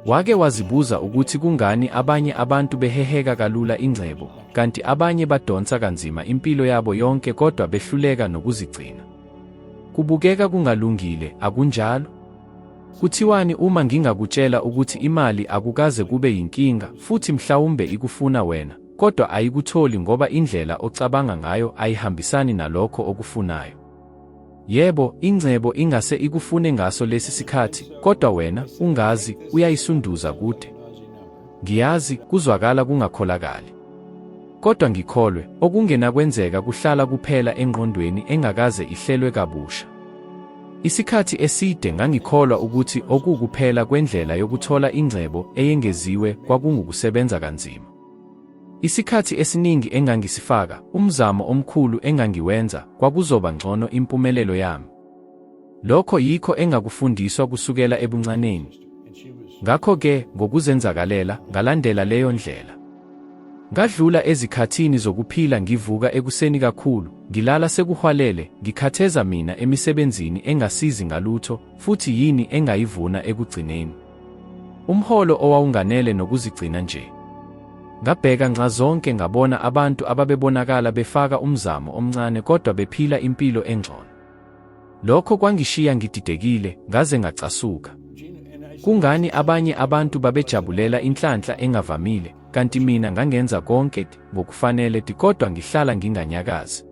Wake wazibuza ukuthi kungani abanye abantu beheheka kalula ingcebo, kanti abanye badonsa kanzima impilo yabo yonke kodwa behluleka nokuzigcina? Kubukeka kungalungile, akunjalo? Kuthiwani uma ngingakutshela ukuthi imali akukaze kube yinkinga futhi mhlawumbe ikufuna wena, kodwa ayikutholi ngoba indlela ocabanga ngayo ayihambisani nalokho okufunayo? Yebo, ingcebo ingase ikufune ngaso lesi sikhathi, kodwa wena ungazi, uyayisunduza kude. Ngiyazi, kuzwakala kungakholakali. Kodwa ngikholwe, okungenakwenzeka kuhlala kuphela engqondweni engakaze ihlelwe kabusha. Isikhathi eside ngangikholwa ukuthi okukuphela kwendlela yokuthola ingcebo eyengeziwe kwakungukusebenza kanzima. Isikhathi esiningi engangisifaka, umzamo omkhulu engangiwenza, kwakuzoba ngcono impumelelo yami. Lokho yikho engakufundiswa kusukela ebuncaneni. Ngakho-ke, ngokuzenzakalela, ngalandela leyo ndlela. Ngadlula ezikhathini zokuphila ngivuka ekuseni kakhulu, ngilala sekuhwalele, ngikhatheza mina emisebenzini engasizi ngalutho, futhi yini engayivuna ekugcineni? Umholo owawunganele nokuzigcina nje. Ngabheka nxazonke ngabona abantu ababebonakala befaka umzamo omncane kodwa bephila impilo engcono. Lokho kwangishiya ngididekile, ngaze ngacasuka. Kungani abanye abantu babejabulela inhlanhla engavamile, kanti mina ngangenza konke ngokufanele kodwa ngihlala nginganyakazi?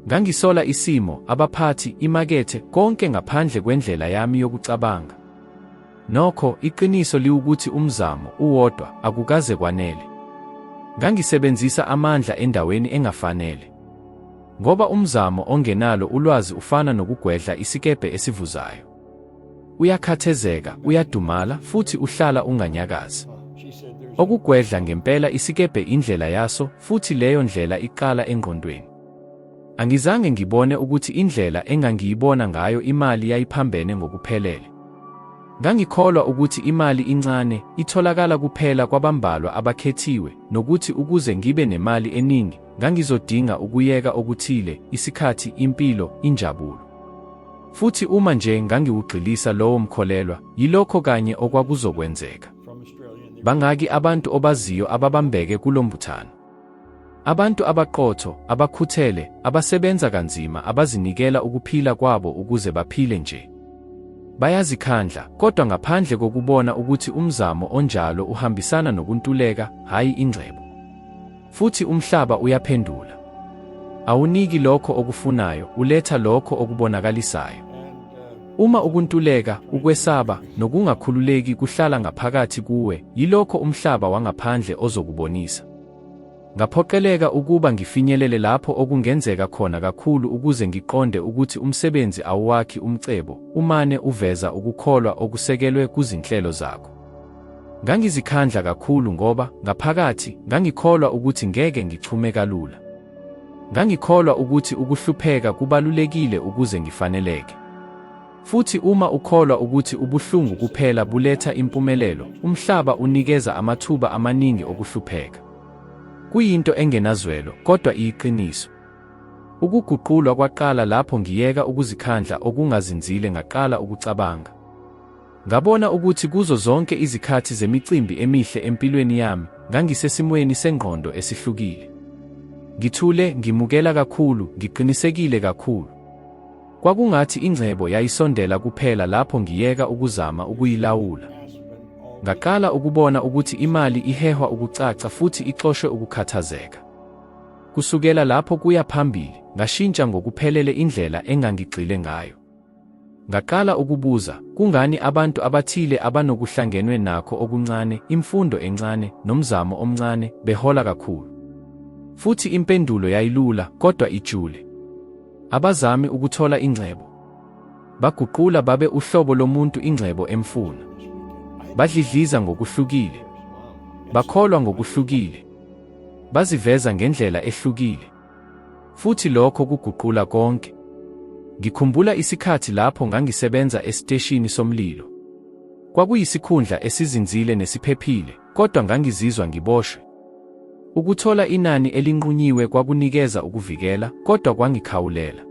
Ngangisola isimo, abaphathi, imakethe, konke ngaphandle kwendlela yami yokucabanga. Nokho, iqiniso liwukuthi umzamo uwodwa akukaze kwanele. Ngangisebenzisa amandla endaweni engafanele. Ngoba umzamo ongenalo ulwazi ufana nokugwedla isikebhe esivuzayo. Uyakhathezeka, uyadumala, futhi uhlala unganyakazi. Okugwedla ngempela isikebhe indlela yaso, futhi leyo ndlela iqala engqondweni. Angizange ngibone ukuthi indlela engangiyibona ngayo imali yayiphambene ngokuphelele. Ngangikholwa ukuthi imali incane itholakala kuphela kwabambalwa abakhethiwe, nokuthi ukuze ngibe nemali eningi, ngangizodinga ukuyeka okuthile, isikhathi, impilo, injabulo. Futhi uma nje ngangiwugxilisa lowo mkholelwa, yilokho kanye okwakuzokwenzeka. Bangaki abantu obaziyo ababambeke kulombuthano? Abantu abaqotho, abakhuthele, abasebenza kanzima, abazinikela ukuphila kwabo ukuze baphile nje. Bayazikhandla, kodwa ngaphandle kokubona ukuthi umzamo onjalo uhambisana nokuntuleka, hayi ingcebo. Futhi umhlaba uyaphendula. Awuniki lokho okufunayo, uletha lokho okubonakalisayo. Uma ukuntuleka, ukwesaba, nokungakhululeki kuhlala ngaphakathi kuwe, yilokho umhlaba wangaphandle ozokubonisa. Ngaphoqeleka ukuba ngifinyelele lapho okungenzeka khona kakhulu ukuze ngiqonde ukuthi umsebenzi awuwakhi umcebo, umane uveza ukukholwa okusekelwe kuzinhlelo zakho. Ngangizikhandla kakhulu ngoba, ngaphakathi, ngangikholwa ukuthi ngeke ngichume kalula. Ngangikholwa ukuthi ukuhlupheka kubalulekile ukuze ngifaneleke. Futhi uma ukholwa ukuthi ubuhlungu kuphela buletha impumelelo, umhlaba unikeza amathuba amaningi okuhlupheka. Kuyinto engenazwelo, kodwa iyiqiniso. Ukuguqulwa kwaqala lapho ngiyeka ukuzikhandla okungazinzile ngaqala ukucabanga. Ngabona ukuthi kuzo zonke izikhathi zemicimbi emihle empilweni yami, ngangisesimweni sengqondo esihlukile. Ngithule, ngimukela kakhulu, ngiqinisekile kakhulu. Kwakungathi ingcebo yayisondela kuphela lapho ngiyeka ukuzama ukuyilawula. Ngaqala ukubona ukuthi imali ihehwa ukucaca futhi ixoshwe ukukhathazeka. Kusukela lapho kuya phambili, ngashintsha ngokuphelele indlela engangigxile ngayo. Ngaqala ukubuza, kungani abantu abathile abanokuhlangenwe nakho okuncane, imfundo encane, nomzamo omncane, behola kakhulu? Futhi impendulo yayilula, kodwa ijule. Abazami ukuthola ingcebo. Baguqula babe uhlobo lomuntu ingcebo emfuna. Badlidliza ngokuhlukile. Bakholwa ngokuhlukile. Baziveza ngendlela ehlukile. Futhi lokho kuguqula konke. Ngikhumbula isikhathi lapho ngangisebenza esiteshini somlilo. Kwakuyisikhundla esizinzile nesiphephile, kodwa ngangizizwa ngiboshwe. Ukuthola inani elinqunyiwe kwakunikeza ukuvikela, kodwa kwangikhawulela.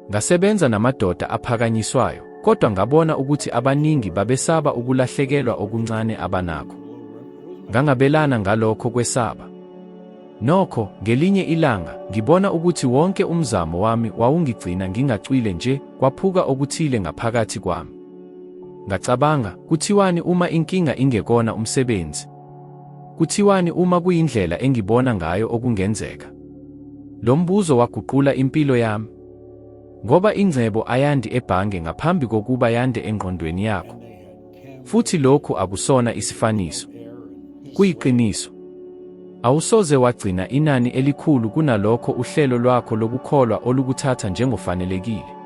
Ngasebenza namadoda aphakanyiswayo, kodwa ngabona ukuthi abaningi babesaba ukulahlekelwa okuncane abanakho. Ngangabelana ngalokho kwesaba. Nokho, ngelinye ilanga, ngibona ukuthi wonke umzamo wami wawungigcina ngingacwile nje, kwaphuka okuthile ngaphakathi kwami. Ngacabanga, kuthiwani uma inkinga ingekona umsebenzi? Kuthiwani uma kuyindlela engibona ngayo okungenzeka? Lo mbuzo waguqula impilo yami. Ngoba ingcebo ayandi ebhange ngaphambi kokuba yande engqondweni yakho. Futhi lokhu akusona isifaniso. Kuyiqiniso. Awusoze wagcina inani elikhulu kunalokho uhlelo lwakho lokukholwa olukuthatha njengofanelekile.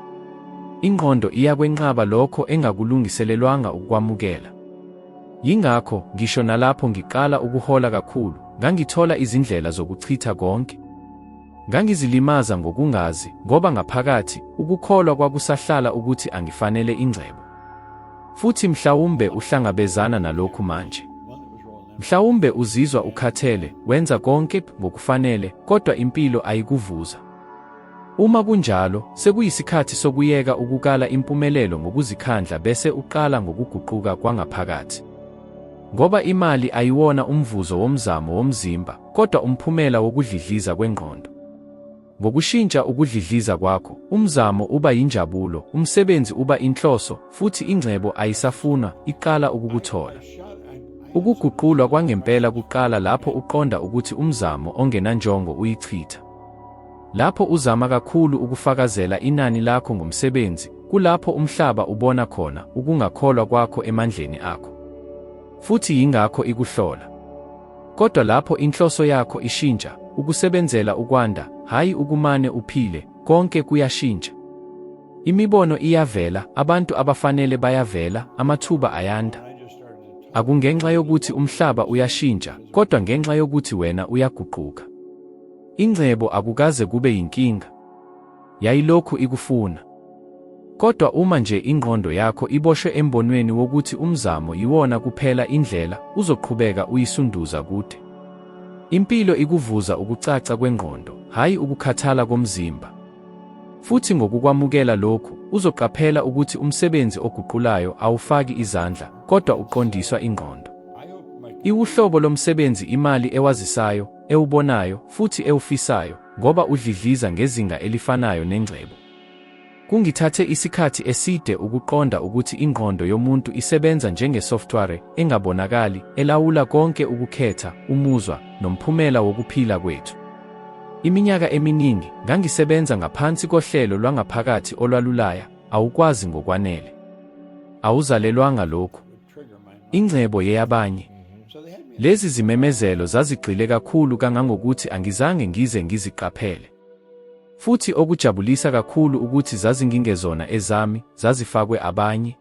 Ingqondo iyakwenqaba lokho engakulungiselelwanga ukwamukela. Yingakho, ngisho nalapho ngiqala ukuhola kakhulu, ngangithola izindlela zokuchitha konke. Ngangizilimaza ngokungazi, ngoba ngaphakathi, ukukholwa kwakusahlala ukuthi angifanele ingcebo. Futhi mhlawumbe uhlangabezana nalokhu manje. Mhlawumbe uzizwa ukhathele, wenza konke ngokufanele, kodwa impilo ayikuvuza. Uma kunjalo, sekuyisikhathi sokuyeka ukukala impumelelo ngokuzikhandla bese uqala ngokuguquka kwangaphakathi. Ngoba imali ayiwona umvuzo womzamo womzimba, kodwa umphumela wokudlidliza kwengqondo. Ngokushintsha ukudlidliza kwakho, umzamo uba yinjabulo, umsebenzi uba inhloso, futhi ingcebo ayisafuna, iqala ukukuthola. Ukuguqulwa kwangempela kuqala lapho uqonda ukuthi umzamo ongenanjongo uyichitha. Lapho uzama kakhulu ukufakazela inani lakho ngomsebenzi, kulapho umhlaba ubona khona ukungakholwa kwakho emandleni akho. Futhi yingakho ikuhlola. Kodwa lapho inhloso yakho ishintsha, ukusebenzela ukwanda, hayi ukumane uphile, konke kuyashintsha. Imibono iyavela, abantu abafanele bayavela, amathuba ayanda. Akungenxa yokuthi umhlaba uyashintsha, kodwa ngenxa yokuthi wena uyaguquka. Ingcebo akukaze kube yinkinga. Yayilokhu ikufuna. Kodwa uma nje ingqondo yakho iboshwe embonweni wokuthi umzamo yiwona kuphela indlela, uzoqhubeka uyisunduza kude. Impilo ikuvuza ukucaca kwengqondo, hayi ukukhathala komzimba. Futhi ngokukwamukela lokhu, uzoqaphela ukuthi umsebenzi oguqulayo awufaki izandla, kodwa uqondiswa ingqondo. Iwuhlobo lomsebenzi imali ewazisayo, ewubonayo, futhi ewufisayo, ngoba udlidliza ngezinga elifanayo nengcebo. Kungithathe isikhathi eside ukuqonda ukuthi ingqondo yomuntu isebenza njengesoftware engabonakali, elawula konke ukukhetha, umuzwa, nomphumela wokuphila kwethu. Iminyaka eminingi, ngangisebenza ngaphansi kohlelo lwangaphakathi olwalulaya, awukwazi ngokwanele. Awuzalelwanga lokhu. Ingcebo yeyabanye. Lezi zimemezelo zazigxile kakhulu kangangokuthi angizange ngize ngiziqaphele. Futhi okujabulisa kakhulu ukuthi zazingingezona ezami, zazifakwe abanye.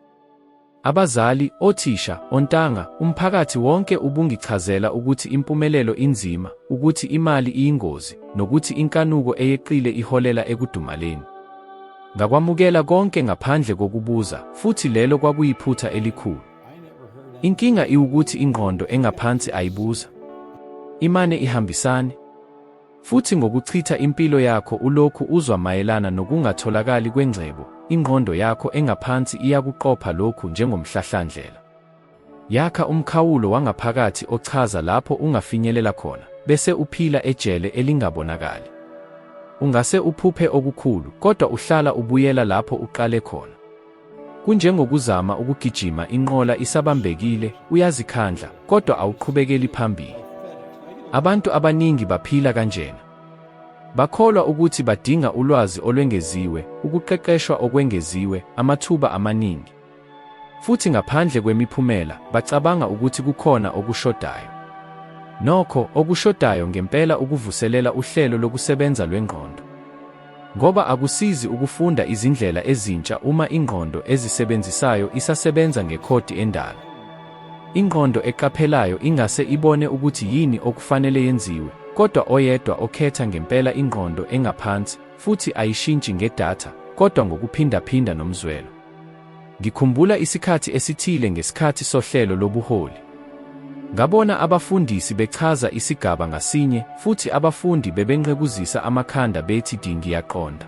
Abazali, othisha, ontanga, umphakathi wonke ubungichazela ukuthi impumelelo inzima, ukuthi imali iyingozi, nokuthi inkanuko eyeqile iholela ekudumaleni. Ngakwamukela konke ngaphandle kokubuza, futhi lelo kwakuyiphutha elikhulu. Inkinga iwukuthi ingqondo engaphansi ayibuza. Imane ihambisane. Futhi ngokuchitha impilo yakho ulokhu uzwa mayelana nokungatholakali kwengcebo, ingqondo yakho engaphansi iyakuqopha lokhu njengomhlahlandlela. Yakha umkhawulo wangaphakathi ochaza lapho ungafinyelela khona, bese uphila ejele elingabonakali. Ungase uphuphe okukhulu, kodwa uhlala ubuyela lapho uqale khona. Kunjengokuzama ukugijima inqola isabambekile, uyazikhandla, kodwa awuqhubekeli phambili. Abantu abaningi baphila kanjena. Bakholwa ukuthi badinga ulwazi olwengeziwe, ukuqeqeshwa okwengeziwe, amathuba amaningi. Futhi ngaphandle kwemiphumela, bacabanga ukuthi kukhona okushodayo. Nokho, okushodayo ngempela ukuvuselela uhlelo lokusebenza lwengqondo. Ngoba akusizi ukufunda izindlela ezintsha uma ingqondo ezisebenzisayo isasebenza ngekhodi endala. Ingqondo eqaphelayo ingase ibone ukuthi yini okufanele yenziwe, kodwa oyedwa okhetha ngempela ingqondo engaphansi, futhi ayishintshi ngedatha, kodwa ngokuphindaphinda nomzwelo. Ngikhumbula isikhathi esithile ngesikhathi sohlelo lobuholi. Ngabona abafundisi bechaza isigaba ngasinye, futhi abafundi bebenqekuzisa amakhanda bethi ngiyaqonda.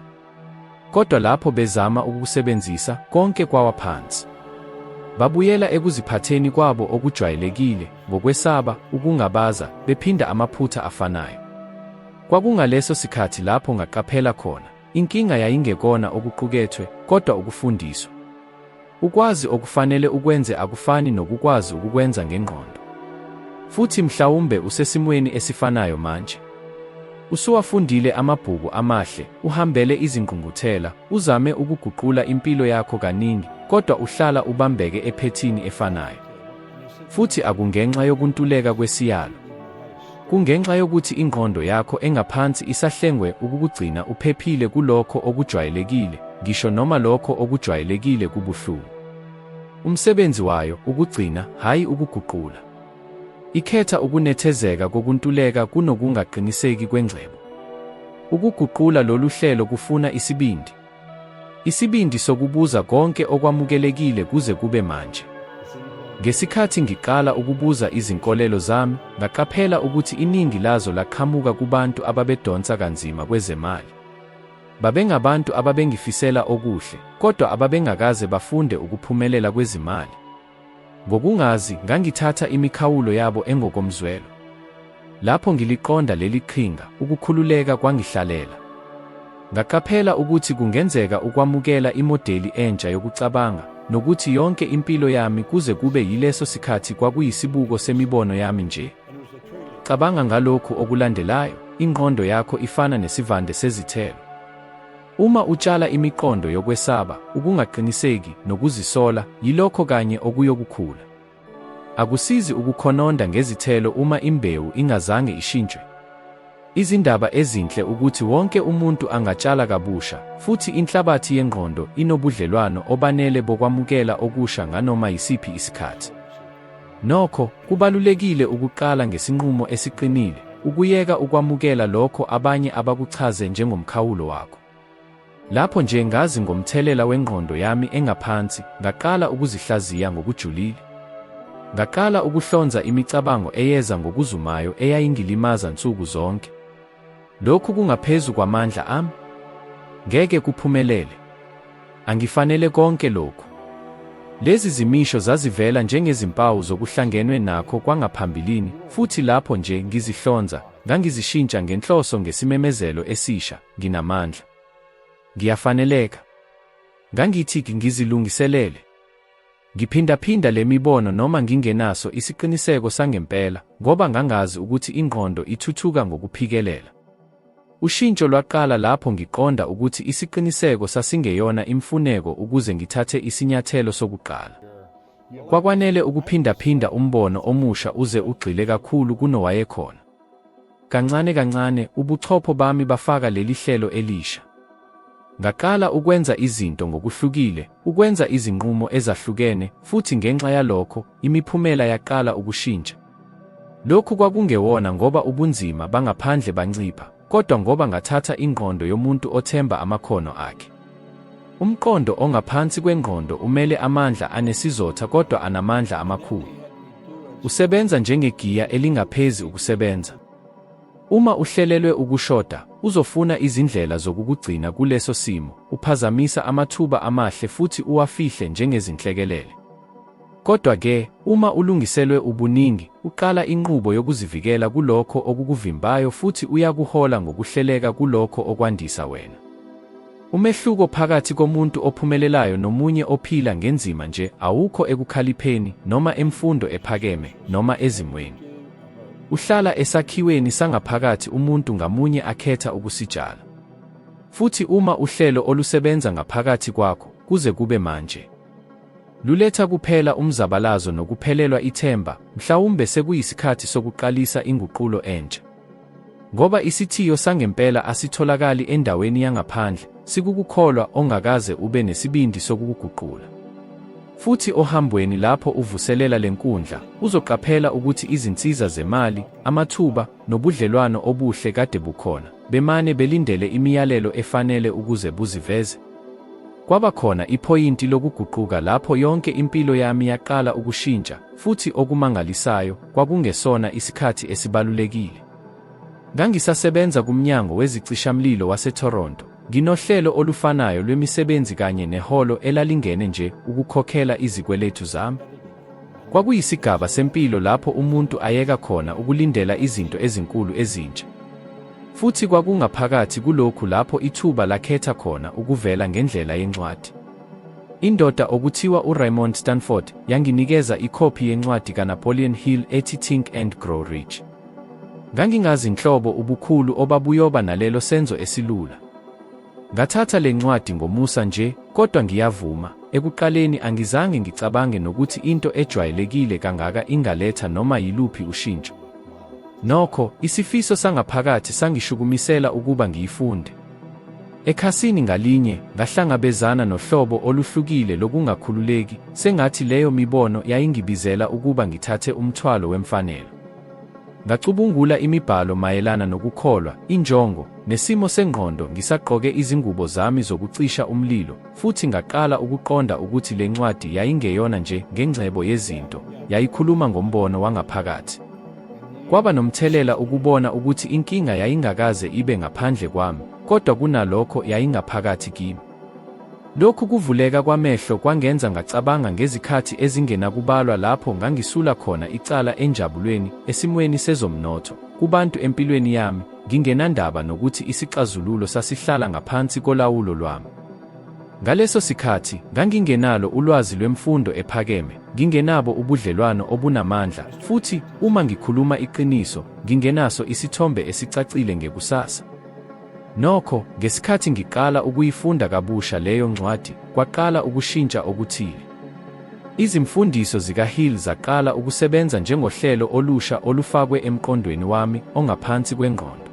kodwa lapho bezama ukusebenzisa konke kwawa phansi. Babuyela ekuziphatheni kwabo okujwayelekile, ngokwesaba, ukungabaza, bephinda amaphutha afanayo. Kwakungaleso sikhathi lapho ngaqaphela khona, inkinga yayingekona okuqukethwe, kodwa ukufundiswa. Ukwazi okufanele ukwenze akufani nokukwazi ukukwenza ngengqondo. Futhi mhlawumbe usesimweni esifanayo manje. Usuwafundile amabhuku amahle, uhambele izingqungquthela, uzame ukuguqula impilo yakho kaningi, kodwa uhlala ubambeke ephethini efanayo. Futhi akungenxa yokuntuleka kwesiyalo. Kungenxa yokuthi ingqondo yakho engaphansi isahlengwe ukukugcina uphephile kulokho okujwayelekile, ngisho noma lokho okujwayelekile kubuhlungu. Umsebenzi wayo ukugcina, hayi ukuguqula. Ikhetha ukunethezeka kokuntuleka kunokungaqiniseki kwengcebo. Ukuguqula lolu hlelo kufuna isibindi. Isibindi sokubuza konke okwamukelekile kuze kube manje. Ngesikhathi ngiqala ukubuza izinkolelo zami, ngaqaphela ukuthi iningi lazo laqhamuka kubantu ababedonsa kanzima kwezemali. Babengabantu ababengifisela okuhle, kodwa ababengakaze bafunde ukuphumelela kwezimali. Ngokungazi, ngangithatha imikhawulo yabo engokomzwelo. Lapho ngiliqonda leli qhinga, ukukhululeka kwangihlalela. Ngaqaphela ukuthi kungenzeka ukwamukela imodeli entsha yokucabanga, nokuthi yonke impilo yami kuze kube yileso sikhathi kwakuyisibuko semibono yami nje. Cabanga ngalokhu okulandelayo, ingqondo yakho ifana nesivande sezithelo. Uma utshala imiqondo yokwesaba, ukungaqiniseki, nokuzisola, yilokho kanye okuyokukhula. Akusizi ukukhononda ngezithelo uma imbewu ingazange ishintshwe. Izindaba ezinhle ukuthi wonke umuntu angatshala kabusha, futhi inhlabathi yengqondo inobudlelwano obanele bokwamukela okusha nganoma yisiphi isikhathi. Nokho, kubalulekile ukuqala ngesinqumo esiqinile, ukuyeka ukwamukela lokho abanye abakuchaze njengomkhawulo wakho. Lapho nje ngazi ngomthelela wengqondo yami engaphansi, ngaqala ukuzihlaziya ngokujulile. Ngaqala ukuhlonza imicabango eyeza ngokuzumayo eyayingilimaza nsuku zonke. Lokhu kungaphezu kwamandla ami? Ngeke kuphumelele. Angifanele konke lokhu. Lezi zimisho zazivela njengezimpawu zokuhlangenwe nakho kwangaphambilini, futhi lapho nje ngizihlonza, ngangizishintsha ngenhloso ngesimemezelo esisha, nginamandla. Ngiyafaneleka. Ngangithi ngizilungiselele. Ngiphindaphinda le mibono noma ngingenaso isiqiniseko sangempela, ngoba ngangazi ukuthi ingqondo ithuthuka ngokuphikelela. Ushintsho lwaqala lapho ngiqonda ukuthi isiqiniseko sasingeyona imfuneko ukuze ngithathe isinyathelo sokuqala. Kwakwanele ukuphindaphinda umbono omusha uze ugxile kakhulu kunowayekhona. Kancane kancane ubuchopho bami bafaka leli hlelo elisha. Ngaqala ukwenza izinto ngokuhlukile, ukwenza izinqumo ezahlukene, futhi ngenxa yalokho, imiphumela yaqala ukushintsha. Lokhu kwakungewona ngoba ubunzima bangaphandle bancipha, kodwa ngoba ngathatha ingqondo yomuntu othemba amakhono akhe. Umqondo ongaphansi kwengqondo umele amandla anesizotha kodwa anamandla amakhulu. Usebenza njengegiya elingaphezi ukusebenza. Uma uhlelelwe ukushoda, uzofuna izindlela zokukugcina kuleso simo, uphazamisa amathuba amahle futhi uwafihle njengezinhlekelele. Kodwa-ke, uma ulungiselwe ubuningi, uqala inqubo yokuzivikela kulokho okukuvimbayo futhi uyakuhola ngokuhleleka kulokho okwandisa wena. Umehluko phakathi komuntu ophumelelayo nomunye ophila ngenzima nje awukho ekukhalipheni noma emfundo ephakeme noma ezimweni. Uhlala esakhiweni sangaphakathi umuntu ngamunye akhetha ukusitshala. Futhi uma uhlelo olusebenza ngaphakathi kwakho, kuze kube manje, luletha kuphela umzabalazo nokuphelelwa ithemba, mhlawumbe sekuyisikhathi sokuqalisa inguqulo entsha. Ngoba isithiyo sangempela asitholakali endaweni yangaphandle, sikukukholwa ongakaze ube nesibindi sokukuguqula. Futhi ohambweni lapho uvuselela lenkundla, uzoqaphela ukuthi izinsiza zemali, amathuba, nobudlelwano obuhle kade bukhona, bemane belindele imiyalelo efanele ukuze buziveze. Kwaba khona iphoyinti lokuguquka lapho yonke impilo yami yaqala ukushintsha, futhi okumangalisayo, kwakungesona isikhathi esibalulekile. Ngangisasebenza kumnyango wezicishamlilo waseToronto, Nginohlelo olufanayo lwemisebenzi kanye neholo elalingene nje ukukhokhela izikweletu zami. Kwakuyisigaba sempilo lapho umuntu ayeka khona ukulindela izinto ezinkulu ezintsha. Futhi kwakungaphakathi kulokhu lapho ithuba lakhetha khona ukuvela ngendlela yencwadi. Indoda okuthiwa uRaymond Stanford yanginikeza ikhophi yencwadi kaNapoleon Hill ethi Think and Grow Rich. Ngangingazi inhlobo ubukhulu obabuyoba nalelo senzo esilula. Ngathatha le ncwadi ngomusa nje, kodwa ngiyavuma, ekuqaleni angizange ngicabange nokuthi into ejwayelekile kangaka ingaletha noma yiluphi ushintsho. Nokho, isifiso sangaphakathi sangishukumisela ukuba ngiyifunde. Ekhasini ngalinye, ngahlangabezana nohlobo oluhlukile lokungakhululeki, sengathi leyo mibono yayingibizela ukuba ngithathe umthwalo wemfanelo. Ngacubungula imibhalo mayelana nokukholwa, injongo, nesimo sengqondo ngisagqoke izingubo zami zokucisha umlilo, futhi ngaqala ukuqonda ukuthi le ncwadi yayingeyona nje ngengcebo yezinto, yayikhuluma ngombono wangaphakathi. Kwaba nomthelela ukubona ukuthi inkinga yayingakaze ibe ngaphandle kwami, kodwa kunalokho yayingaphakathi kimi. Lokhu kuvuleka kwamehlo kwangenza ngacabanga ngezikhathi ezingenakubalwa lapho ngangisula khona icala enjabulweni, esimweni sezomnotho, kubantu empilweni yami, ngingenandaba nokuthi isixazululo sasihlala ngaphansi kolawulo lwami. Ngaleso sikhathi, ngangingenalo ulwazi lwemfundo ephakeme, ngingenabo ubudlelwano obunamandla, futhi, uma ngikhuluma iqiniso, ngingenaso isithombe esicacile ngekusasa. Nokho, ngesikhathi ngiqala ukuyifunda kabusha leyo ncwadi, kwaqala ukushintsha okuthile. Izimfundiso zikaHill zaqala ukusebenza njengohlelo olusha olufakwe emqondweni wami ongaphansi kwengqondo.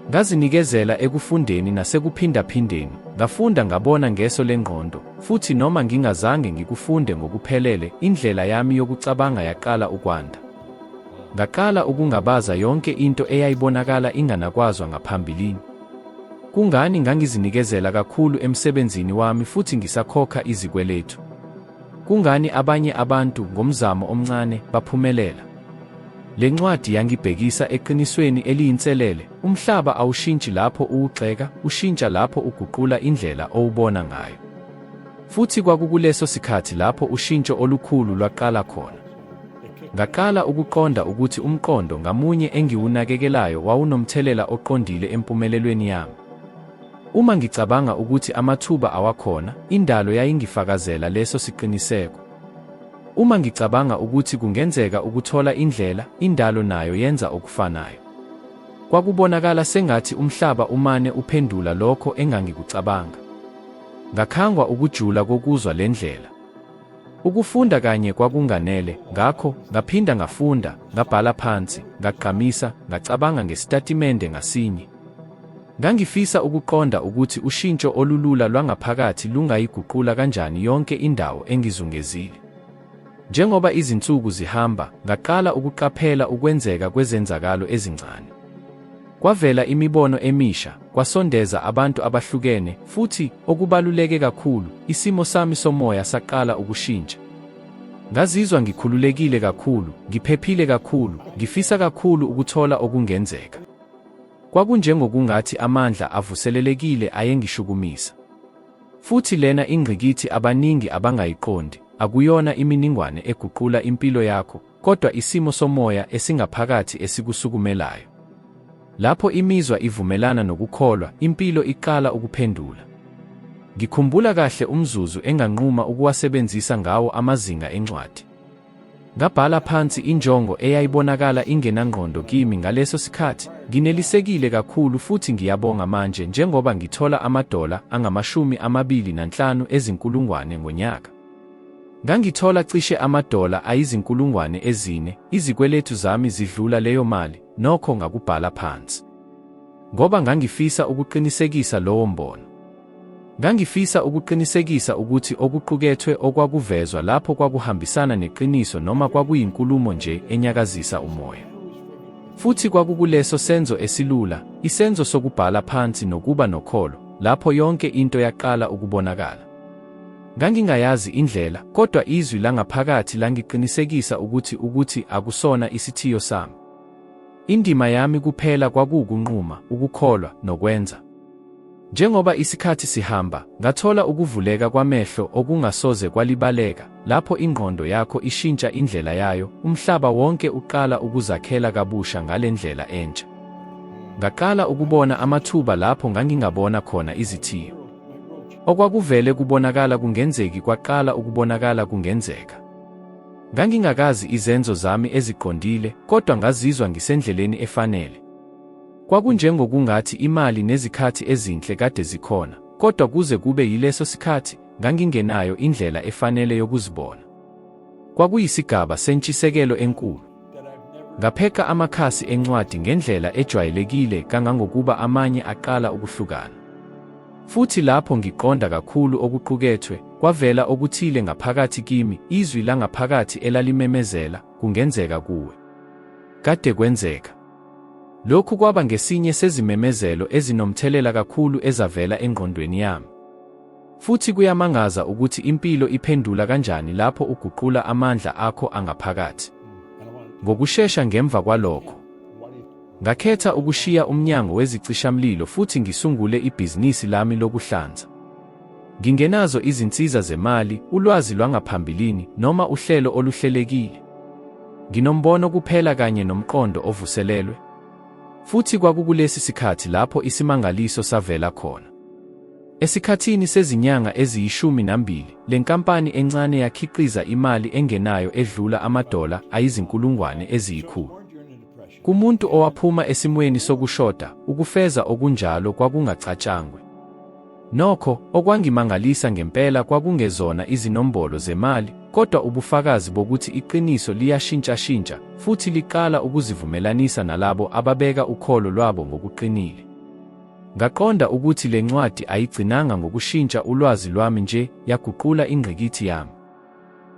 Ngazinikezela ekufundeni nasekuphindaphindeni, ngafunda ngabona ngeso lengqondo, futhi noma ngingazange ngikufunde ngokuphelele, indlela yami yokucabanga yaqala ukwanda. Ngaqala ukungabaza yonke into eyayibonakala inganakwazwa ngaphambilini. Kungani ngangizinikezela kakhulu emsebenzini wami futhi ngisakhokha izikweletu? Kungani abanye abantu ngomzamo omncane baphumelela? Le ncwadi yangibhekisa eqinisweni eliyinselele, umhlaba awushintshi lapho uwugxeka, ushintsha lapho uguqula indlela owubona ngayo. Futhi kwakukuleso sikhathi lapho ushintsho olukhulu lwaqala khona. Ngaqala ukuqonda ukuthi umqondo ngamunye engiwunakekelayo wawunomthelela oqondile empumelelweni yami. Uma ngicabanga ukuthi amathuba awakhona, indalo yayingifakazela leso siqiniseko. Uma ngicabanga ukuthi kungenzeka ukuthola indlela, indalo nayo yenza okufanayo. Kwakubonakala sengathi umhlaba umane uphendula lokho engangikucabanga. Ngakhangwa ukujula kokuzwa le ndlela. Ukufunda kanye kwakunganele, ngakho ngaphinda ngafunda, ngabhala phansi, ngagqamisa, ngacabanga ngesitatimende ngasinye. Ngangifisa ukuqonda ukuthi ushintsho olulula lwangaphakathi lungayiguqula kanjani yonke indawo engizungezile. Njengoba izinsuku zihamba, ngaqala ukuqaphela ukwenzeka kwezenzakalo ezincane. Kwavela imibono emisha, kwasondeza abantu abahlukene, futhi, okubaluleke kakhulu, isimo sami somoya saqala ukushintsha. Ngazizwa ngikhululekile kakhulu, ngiphephile kakhulu, ngifisa kakhulu ukuthola okungenzeka. Kwakunjengokungathi amandla avuselelekile ayengishukumisa. Futhi lena ingqikithi abaningi abangayiqondi, akuyona iminingwane eguqula impilo yakho, kodwa isimo somoya esingaphakathi esikusukumelayo. Lapho imizwa ivumelana nokukholwa, impilo iqala ukuphendula. Ngikhumbula kahle umzuzu enganquma ukuwasebenzisa ngawo amazinga encwadi. Ngabhala phansi injongo eyayibonakala ingenangqondo kimi ngaleso sikhathi, nginelisekile kakhulu futhi ngiyabonga manje njengoba ngithola $25,000 ngonyaka. Ngangithola cishe $4,000 izikweletu zami zidlula leyo mali, nokho ngakubhala phansi. Ngoba ngangifisa ukuqinisekisa lowo mbono. Ngangifisa ukuqinisekisa ukuthi okuqukethwe okwakuvezwa lapho kwakuhambisana neqiniso noma kwakuyinkulumo nje enyakazisa umoya. Futhi kwakukuleso senzo esilula, isenzo sokubhala phansi nokuba nokholo, lapho yonke into yaqala ukubonakala. Ngangingayazi indlela, kodwa izwi langaphakathi langiqinisekisa ukuthi akusona isithiyo sami. Indima yami kuphela kwakukunquma, ukukholwa, nokwenza. Njengoba isikhathi sihamba, ngathola ukuvuleka kwamehlo okungasoze kwalibaleka. Lapho ingqondo yakho ishintsha indlela yayo, umhlaba wonke uqala ukuzakhela kabusha ngale ndlela entsha. Ngaqala ukubona amathuba lapho ngangingabona khona izithiyo. Okwakuvele kubonakala kungenzeki kwaqala ukubonakala kungenzeka. Ngangingakazi izenzo zami eziqondile, kodwa ngazizwa ngisendleleni efanele. Kwakunjengokungathi imali nezikhathi ezinhle kade zikhona, kodwa kuze kube yileso sikhathi, ngangingenayo indlela efanele yokuzibona. Kwakuyisigaba sentshisekelo enkulu. Ngapheka amakhasi encwadi ngendlela ejwayelekile kangangokuba amanye aqala ukuhlukana. Futhi lapho ngiqonda kakhulu okuqukethwe, kwavela okuthile ngaphakathi kimi, izwi langaphakathi elalimemezela, kungenzeka kuwe. Kade kwenzeka. Lokhu kwaba ngesinye sezimemezelo ezinomthelela kakhulu ezavela engqondweni yami. Futhi kuyamangaza ukuthi impilo iphendula kanjani lapho uguqula amandla akho angaphakathi. Ngokushesha ngemva kwalokho, ngakhetha ukushiya umnyango wezicishamlilo futhi ngisungule ibhizinisi lami lokuhlanza. Ngingenazo izinsiza zemali, ulwazi lwangaphambilini noma uhlelo oluhlelekile. Nginombono kuphela kanye nomqondo ovuselelwe. Futhi kwakukulesi sikhathi lapho isimangaliso savela khona. Esikhathini sezinyanga eziyi-12, le nkampani encane yakhiqiza imali engenayo edlula amadola ayizinkulungwane eziyikhulu. Kumuntu owaphuma esimweni sokushoda, ukufeza okunjalo kwakungacatshangwe. Nokho, okwangimangalisa ngempela kwakungezona izinombolo zemali, kodwa ubufakazi bokuthi iqiniso liyashintshashintsha, futhi liqala ukuzivumelanisa nalabo ababeka ukholo lwabo ngokuqinile. Ngaqonda ukuthi le ncwadi ayigcinanga ngokushintsha ulwazi lwami nje, yaguqula ingqikithi yami.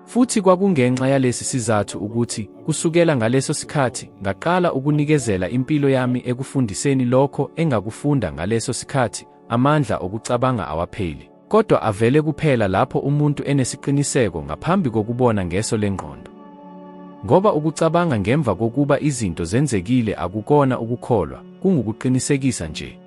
Futhi kwakungenxa yalesi sizathu ukuthi, kusukela ngaleso sikhathi, ngaqala ukunikezela impilo yami ekufundiseni lokho engakufunda ngaleso sikhathi. Amandla okucabanga awapheli, kodwa avele kuphela lapho umuntu enesiqiniseko ngaphambi kokubona ngeso lengqondo. Ngoba ukucabanga ngemva kokuba izinto zenzekile akukona ukukholwa, kungukuqinisekisa nje.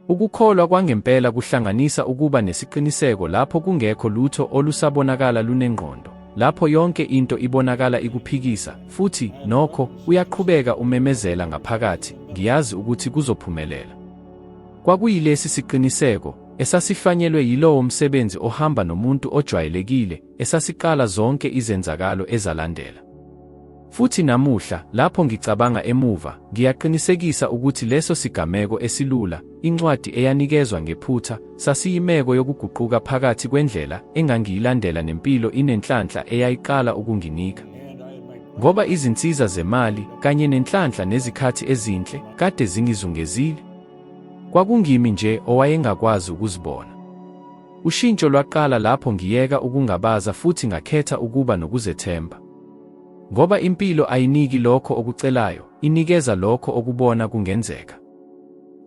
Ukukholwa kwangempela kuhlanganisa ukuba nesiqiniseko lapho kungekho lutho olusabonakala lunengqondo, lapho yonke into ibonakala ikuphikisa, futhi nokho uyaqhubeka umemezela ngaphakathi, ngiyazi ukuthi kuzophumelela. Kwakuyilesi siqiniseko, esasifanyelwe yilowo msebenzi ohamba nomuntu ojwayelekile, esasiqala zonke izenzakalo ezalandela. Futhi namuhla, lapho ngicabanga emuva, ngiyaqinisekisa ukuthi leso sigameko esilula, incwadi eyanikezwa ngephutha, sasiyimeko yokuguquka phakathi kwendlela engangiyilandela nempilo inenhlanhla eyayiqala ukunginika. Ngoba izinsiza zemali, kanye nenhlanhla nezikhathi ezinhle, kade zingizungezile. Kwakungimi nje owayengakwazi ukuzibona. Ushintsho lwaqala lapho ngiyeka ukungabaza futhi ngakhetha ukuba nokuzethemba. Ngoba impilo ayiniki lokho okucelayo, inikeza lokho okubona kungenzeka.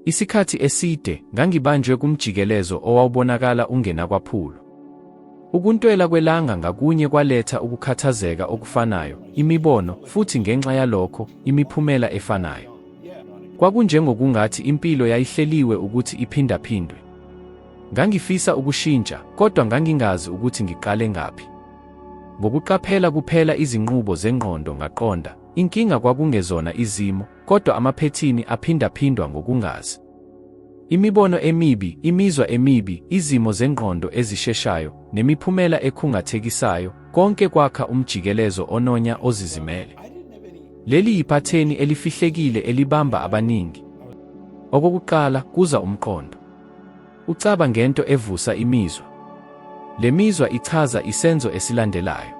Isikhathi eside, ngangibanjwe kumjikelezo owawubonakala ungenakwaphula. Ukuntwela kwelanga ngakunye kwaletha ukukhathazeka okufanayo, imibono, futhi ngenxa yalokho, imiphumela efanayo. Kwakunjengokungathi impilo yayihleliwe ukuthi iphindaphindwe. Ngangifisa ukushintsha, kodwa ngangingazi ukuthi ngiqale ngaphi. Ngokuqaphela kuphela izinqubo zengqondo ngaqonda, inkinga kwakungezona izimo, kodwa amaphethini aphindaphindwa ngokungazi. Imibono emibi, imizwa emibi, izimo zengqondo ezisheshayo, nemiphumela ekhungathekisayo, konke kwakha umjikelezo ononya ozizimele. Leli yiphatheni elifihlekile elibamba abaningi. Okokuqala, kuza umqondo. Ucaba ngento evusa imizwa. Le mizwa ichaza isenzo esilandelayo.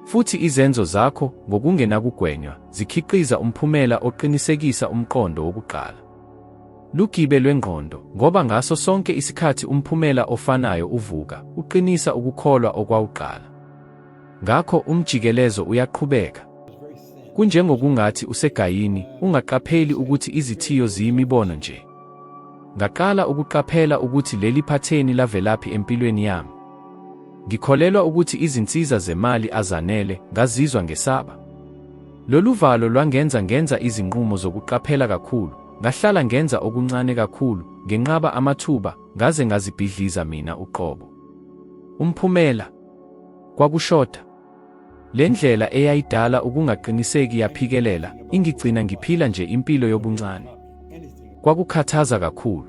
Futhi izenzo zakho, ngokungenakugwenywa, zikhiqiza umphumela oqinisekisa umqondo wokuqala. Lugibe lwengqondo, ngoba ngaso sonke isikhathi umphumela ofanayo uvuka, uqinisa ukukholwa okwawuqala. Ngakho umjikelezo uyaqhubeka. Kunjengokungathi usegayini, ungaqapheli ukuthi izithiyo ziyimibono nje. Ngaqala ukuqaphela ukuthi leli phatheni lavelaphi empilweni yami. Ngikholelwa ukuthi izinsiza zemali azanele, ngazizwa ngesaba. Lolu valo lwangenza izinqumo zokuqaphela kakhulu, ngahlala ngenza okuncane kakhulu, ngenqaba amathuba, ngaze ngazibhidliza mina uqobo. Umphumela kwakushoda. Le ndlela eyayidala ukungaqiniseki yaphikelela, ingigcina ngiphila nje impilo yobuncane. Kwakukhathaza kakhulu.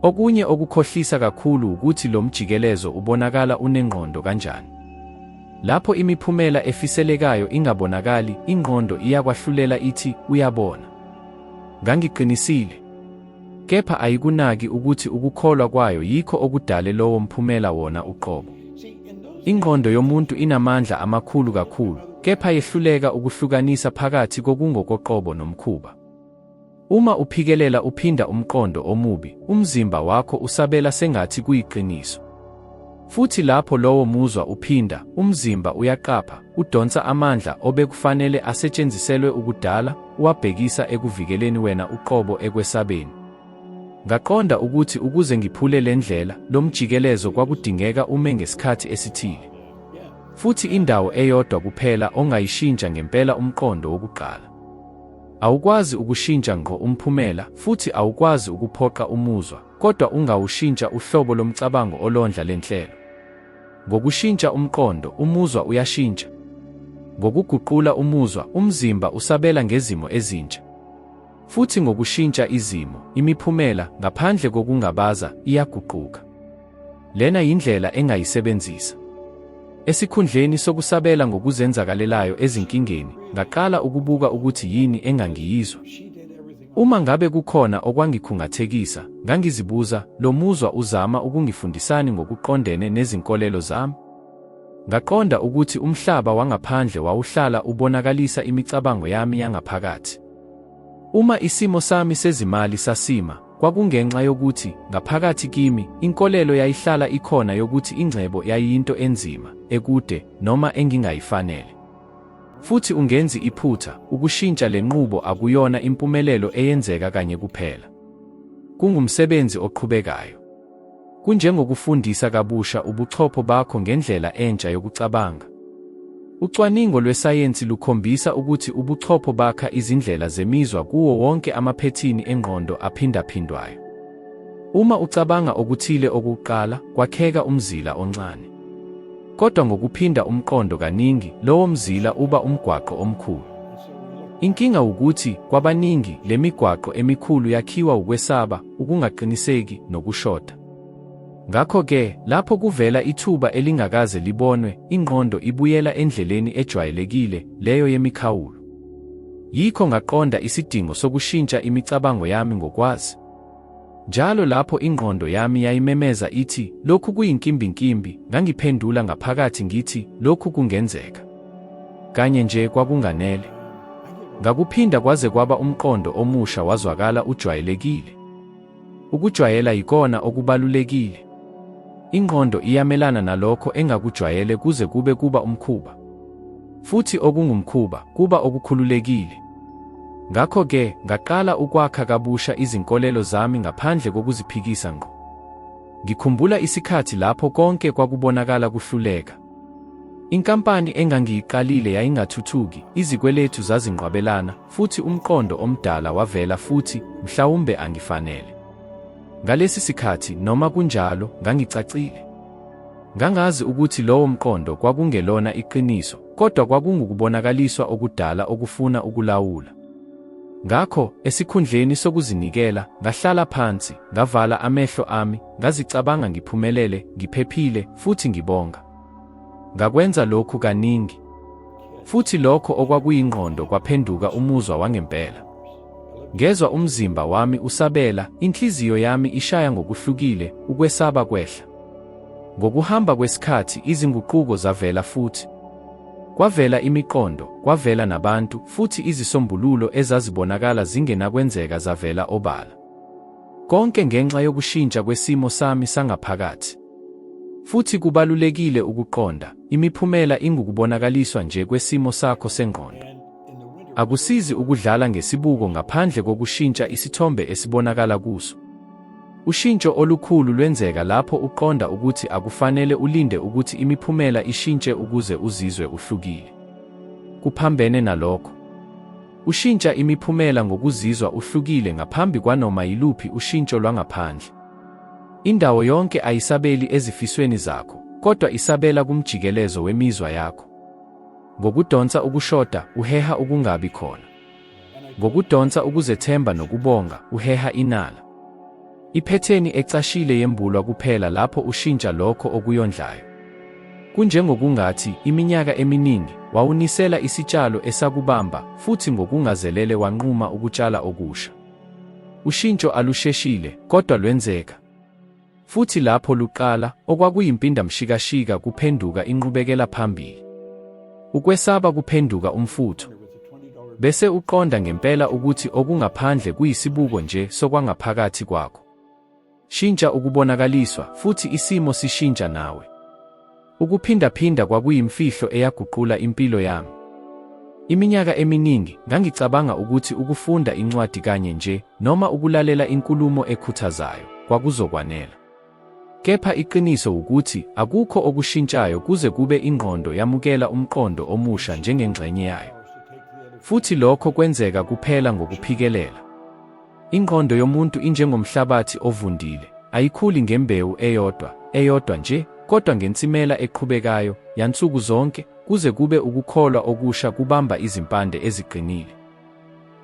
Okunye okukhohlisa kakhulu ukuthi lo mjikelezo ubonakala unengqondo kanjani. Lapho imiphumela efiselekayo ingabonakali, ingqondo iyakwahlulela ithi uyabona. Ngangiqinisile. Kepha ayikunaki ukuthi ukukholwa kwayo yikho okudale lowo mphumela wona uqobo. Ingqondo yomuntu inamandla amakhulu kakhulu, kepha yehluleka ukuhlukanisa phakathi kokungokoqobo nomkhuba. Uma uphikelela uphinda umqondo omubi, umzimba wakho usabela sengathi kuyiqiniso. Futhi lapho lowo muzwa uphinda, umzimba uyaqapha, udonsa amandla obekufanele asetshenziselwe ukudala, uwabhekisa ekuvikeleni wena uqobo ekwesabeni. Ngaqonda ukuthi ukuze ngiphule le ndlela, lo mjikelezo kwakudingeka ume ngesikhathi esithile. Futhi indawo eyodwa kuphela ongayishintsha ngempela umqondo wokuqala. Awukwazi ukushintsha ngqo umphumela, futhi awukwazi ukuphoqa umuzwa, kodwa ungawushintsha uhlobo lomcabango olondla lenhlelo. Ngokushintsha umqondo, umuzwa uyashintsha. Ngokuguqula umuzwa, umzimba usabela ngezimo ezintsha. Futhi ngokushintsha izimo, imiphumela, ngaphandle kokungabaza, iyaguquka. Lena yindlela engayisebenzisa. Esikhundleni sokusabela ngokuzenzakalelayo ezinkingeni, ngaqala ukubuka ukuthi yini engangiyizwa. Uma ngabe kukhona okwangikhungathekisa, ngangizibuza, lo muzwa uzama ukungifundisani ngokuqondene nezinkolelo zami? Ngaqonda ukuthi umhlaba wangaphandle wawuhlala ubonakalisa imicabango yami yangaphakathi. Uma isimo sami sezimali sasima, kwakungenxa yokuthi, ngaphakathi kimi, inkolelo yayihlala ikhona yokuthi ingcebo yayinto enzima, ekude, noma engingayifanele. Futhi ungenzi iphutha, ukushintsha le nqubo akuyona impumelelo eyenzeka kanye kuphela. Kungumsebenzi oqhubekayo. Kunjengokufundisa kabusha ubuchopho bakho ngendlela entsha yokucabanga. Ucwaningo lwesayensi lukhombisa ukuthi ubuchopho bakha izindlela zemizwa kuwo wonke amaphethini engqondo aphindaphindwayo. Uma ucabanga okuthile okokuqala, kwakheka umzila oncane. Kodwa ngokuphinda umqondo kaningi, lowo mzila uba umgwaqo omkhulu. Inkinga ukuthi, kwabaningi, le migwaqo emikhulu yakhiwa ukwesaba, ukungaqiniseki, nokushoda. Ngakho-ke, lapho kuvela ithuba elingakaze libonwe, ingqondo ibuyela endleleni ejwayelekile, leyo yemikhawulo. Yikho ngaqonda isidingo sokushintsha imicabango yami ngokwazi. Njalo lapho ingqondo yami yayimemeza ithi, lokhu kuyinkimbinkimbi, ngangiphendula ngaphakathi ngithi, lokhu kungenzeka. Kanye nje kwakunganele. Ngakuphinda kwaze kwaba umqondo omusha wazwakala ujwayelekile. Ukujwayela yikona okubalulekile. Ingqondo iyamelana nalokho engakujwayele kuze kube kuba umkhuba. Futhi okungumkhuba, kuba okukhululekile. Ngakho-ke, ngaqala ukwakha kabusha izinkolelo zami ngaphandle kokuziphikisa ngqo. Ngikhumbula isikhathi lapho konke kwakubonakala kuhluleka. Inkampani engangiyiqalile yayingathuthuki, izikweletu zazinqwabelana, futhi umqondo omdala wavela futhi, mhlawumbe angifanele. Ngalesi sikhathi, noma kunjalo, ngangicacile. Ngangazi ukuthi lowo mqondo kwakungelona iqiniso, kodwa kwakungukubonakaliswa okudala okufuna ukulawula. Ngakho, esikhundleni sokuzinikela, ngahlala phansi, ngavala amehlo ami, ngazicabanga ngiphumelele, ngiphephile, futhi ngibonga. Ngakwenza lokhu kaningi. Futhi lokho okwakuyingqondo kwaphenduka umuzwa wangempela. Ngezwa umzimba wami usabela, inhliziyo yami ishaya ngokuhlukile, ukwesaba kwehla. Ngokuhamba kwesikhathi izinguquko zavela futhi. Kwavela imiqondo, kwavela nabantu, futhi izisombululo ezazibonakala zingenakwenzeka zavela obala. Konke ngenxa yokushintsha kwesimo sami sangaphakathi. Futhi kubalulekile ukuqonda, imiphumela ingukubonakaliswa nje kwesimo sakho sengqondo. Akusizi ukudlala ngesibuko ngaphandle kokushintsha isithombe esibonakala kuso. Ushintsho olukhulu lwenzeka lapho uqonda ukuthi akufanele ulinde ukuthi imiphumela ishintshe ukuze uzizwe uhlukile. Kuphambene nalokho. Ushintsha imiphumela ngokuzizwa uhlukile ngaphambi kwanoma yiluphi ushintsho lwangaphandle. Indawo yonke ayisabeli ezifisweni zakho, kodwa isabela kumjikelezo wemizwa yakho. Ngokudonsa ukushoda, uheha ukungabi khona. Ngokudonsa ukuzethemba nokubonga, uheha inala. Iphetheni ecashile yembulwa kuphela lapho ushintsha lokho okuyondlayo. Kunjengokungathi iminyaka eminingi wawunisela isitshalo esakubamba futhi ngokungazelele wanquma ukutshala okusha. Ushintsho alusheshile, kodwa lwenzeka. Futhi lapho luqala, okwakuyimpindamshikashika kuphenduka inqubekela phambili. Ukwesaba kuphenduka umfutho. Bese uqonda ngempela ukuthi okungaphandle kuyisibuko nje sokwangaphakathi kwakho. Shintsha ukubonakaliswa, futhi isimo sishintsha nawe. Ukuphindaphinda kwakuyimfihlo eyaguqula impilo yami. Iminyaka eminingi ngangicabanga ukuthi ukufunda incwadi kanye nje noma ukulalela inkulumo ekhuthazayo kwakuzokwanela. Kepha iqiniso ukuthi akukho okushintshayo kuze kube ingqondo yamukela umqondo omusha njengengxenye yayo. Futhi lokho kwenzeka kuphela ngokuphikelela. Ingqondo yomuntu injengomhlabathi ovundile, ayikhuli ngembewu eyodwa nje, kodwa ngensimela eqhubekayo yansuku zonke kuze kube ukukholwa okusha kubamba izimpande eziqinile.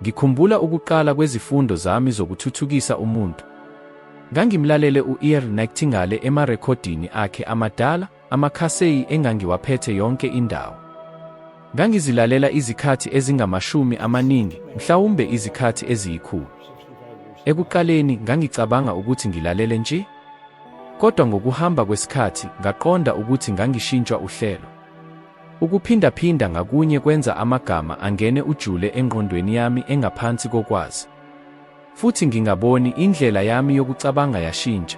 Ngikhumbula ukuqala kwezifundo zami zokuthuthukisa umuntu. Ngangimlalele u-Earl Nightingale emarekhodini akhe amadala, amakhaseyi engangiwaphethe yonke indawo. Ngangizilalela izikhathi ezingamashumi amaningi, mhlawumbe izikhathi eziyikhulu. Ekuqaleni ngangicabanga ukuthi ngilalele nje, kodwa ngokuhamba kwesikhathi ngaqonda ukuthi ngangishintshwa uhlelo. Ukuphindaphinda ngakunye kwenza amagama angene ujule engqondweni yami engaphansi kokwazi. Futhi ngingaboni indlela yami yokucabanga yashintsha.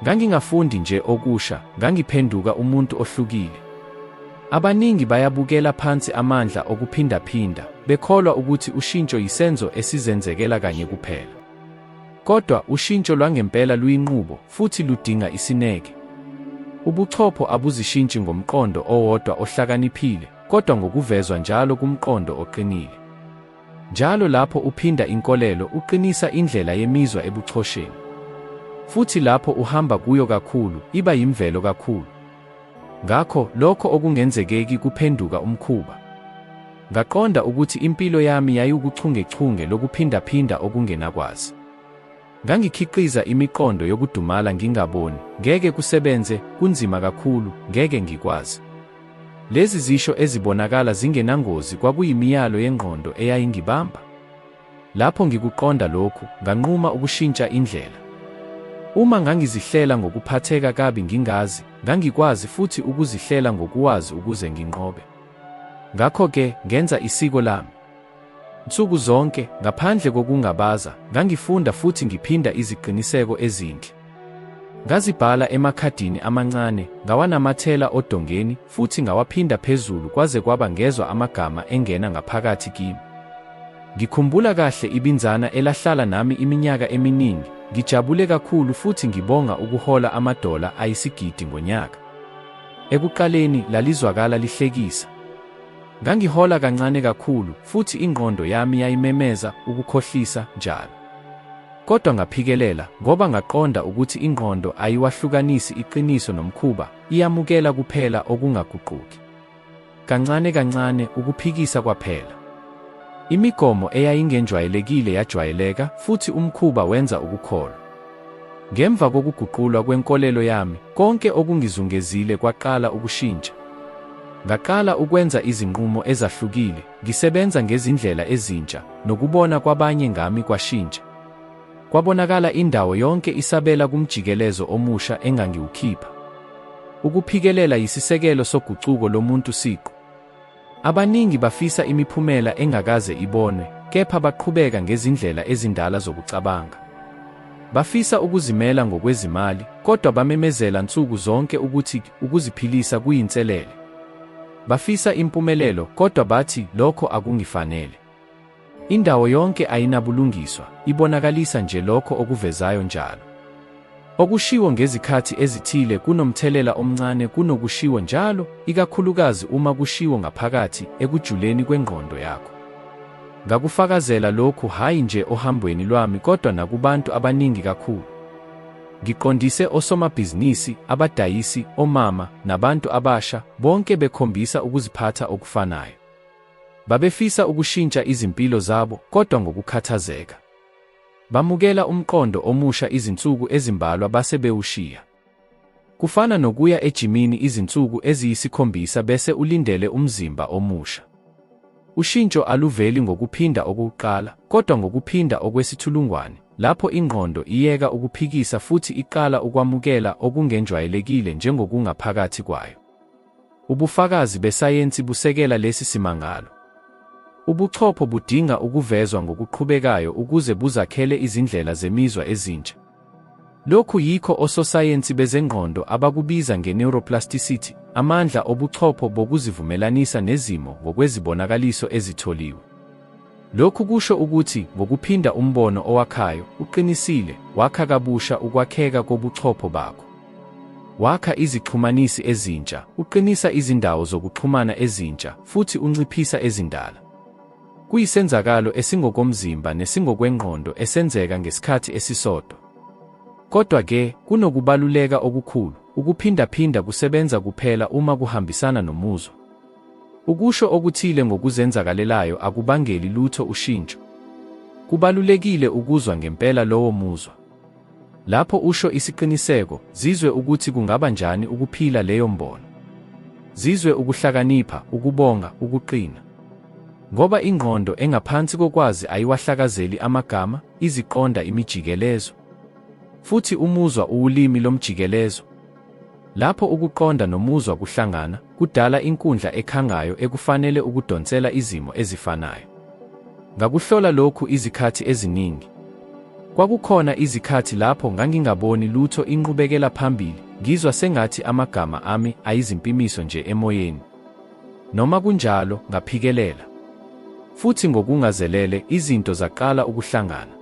Ngangingafundi nje okusha, ngangiphenduka umuntu ohlukile. Abaningi bayabukela phansi amandla okuphindaphinda, bekholwa ukuthi ushintsho yisenzo esizenzekela kanye kuphela. Kodwa ushintsho lwangempela luyinqubo futhi ludinga isineke. Ubuchopho abuzishintshi ngomqondo owodwa ohlakaniphile, kodwa ngokuvezwa njalo kumqondo oqinile. Njalo lapho uphinda inkolelo uqinisa indlela yemizwa ebuchosheni. Futhi lapho uhamba kuyo kakhulu, iba yimvelo kakhulu. Ngakho lokho okungenzekeki kuphenduka umkhuba. Ngaqonda ukuthi impilo yami yayikuchungechunge lokuphindaphinda okungenakwazi. Ngangikhiqiza imiqondo yokudumala ngingaboni, ngeke kusebenze, kunzima kakhulu, ngeke ngikwazi. Lezi zisho ezibonakala zingenangozi kwakuyimiyalo yengqondo eyayingibamba. Lapho ngikuqonda lokhu, nganquma ukushintsha indlela. Uma ngangizihlela ngokuphatheka kabi ngingazi, ngangikwazi futhi ukuzihlela ngokuwazi ukuze nginqobe. Ngakho-ke, ngenza isiko lami. Nsuku zonke, ngaphandle kokungabaza, ngangifunda futhi ngiphinda iziqiniseko ezinhle. Ngazibhala emakhadini amancane, ngawanamathela odongeni, futhi ngawaphinda phezulu kwaze kwaba ngezwa amagama engena ngaphakathi kimi. Ngikhumbula kahle ibinzana elahlala nami iminyaka eminingi, ngijabule kakhulu futhi ngibonga ukuhola amadola ayisigidi ngonyaka. Ekuqaleni lalizwakala lihlekisa. Ngangihola kancane kakhulu futhi ingqondo yami yayimemeza ukukhohlisa njalo. Kodwa ngaphikelela ngoba ngaqonda ukuthi ingqondo ayiwahlukanisi iqiniso nomkhuba, iyamukela kuphela okungaguquki. Kancane kancane ukuphikisa kwaphela. Imigomo eyayingenjwayelekile yajwayeleka futhi umkhuba wenza ukukholwa. Ngemva kokuguqulwa kwenkolelo yami, konke okungizungezile kwaqala ukushintsha. Ngaqala ukwenza izinqumo ezahlukile, ngisebenza ngezindlela ezintsha, nokubona kwabanye ngami kwashintsha. Kwabonakala indawo yonke isabela kumjikelezo omusha engangiwukhipha. Ukuphikelela yisisekelo soguquko lomuntu siqu. Abaningi bafisa imiphumela engakaze ibonwe, kepha baqhubeka ngezindlela ezindala zokucabanga. Bafisa ukuzimela ngokwezimali, kodwa bamemezela nsuku zonke ukuthi ukuziphilisa kuyinselele. Bafisa impumelelo, kodwa bathi lokho akungifanele. Indawo yonke ayinabulungiswa, ibonakalisa nje lokho okuvezayo njalo. Okushiwo ngezikhathi ezithile kunomthelela omncane kunokushiwo njalo, ikakhulukazi uma kushiwo ngaphakathi ekujuleni kwengqondo yakho. Ngakufakazela lokhu hhayi nje ohambweni lwami kodwa nakubantu abaningi kakhulu. Ngiqondise osomabhizinisi, abadayisi, omama, nabantu abasha, bonke bekhombisa ukuziphatha okufanayo. Babefisa ukushintsha izimpilo zabo, kodwa ngokukhathazeka. Bamukela umqondo omusha izinsuku ezimbalwa base bewushiya. Kufana nokuya ejimini izinsuku eziyisikhombisa bese ulindele umzimba omusha. Ushintsho aluveli ngokuphinda okokuqala, kodwa ngokuphinda okwesithulungwane, lapho ingqondo iyeka ukuphikisa futhi iqala ukwamukela okungenjwayelekile njengokungaphakathi kwayo. Ubufakazi besayensi busekela lesi simangalo. Ubuchopho budinga ukuvezwa ngokuqhubekayo ukuze buzakhele izindlela zemizwa ezintsha. Lokhu yikho ososayensi bezengqondo abakubiza nge-neuroplasticity, amandla obuchopho bokuzivumelanisa nezimo ngokwezibonakaliso ezitholiwe. Lokhu kusho ukuthi ngokuphinda umbono owakhayo, uqinisile, wakha kabusha ukwakheka kobuchopho bakho. Wakha izixhumanisi ezintsha, uqinisa izindawo zokuxhumana ezintsha, futhi unciphisa ezindala. Kuyisenzakalo esingokomzimba nesingokwengqondo esenzeka ngesikhathi esisodwa. Kodwa-ke, kunokubaluleka okukhulu, ukuphindaphinda kusebenza kuphela uma kuhambisana nomuzwa. Ukusho okuthile ngokuzenzakalelayo akubangeli lutho ushintsho. Kubalulekile ukuzwa ngempela lowo muzwa. Lapho usho isiqiniseko, zizwe ukuthi kungaba njani ukuphila leyo mbono. Zizwe ukuhlakanipha, ukubonga, ukuqina. Ngoba ingqondo engaphansi kokwazi ayiwahlakazeli amagama, iziqonda imijikelezo. Futhi umuzwa uwulimi lomjikelezo. Lapho ukuqonda nomuzwa kuhlangana, kudala inkundla ekhangayo ekufanele ukudonsela izimo ezifanayo. Ngakuhlola lokhu izikhathi eziningi. Kwakukhona izikhathi lapho ngangingaboni lutho inqubekela phambili, ngizwa sengathi amagama ami ayizimpimiso nje emoyeni. Noma kunjalo, ngaphikelela. Futhi ngokungazelele izinto zaqala ukuhlangana.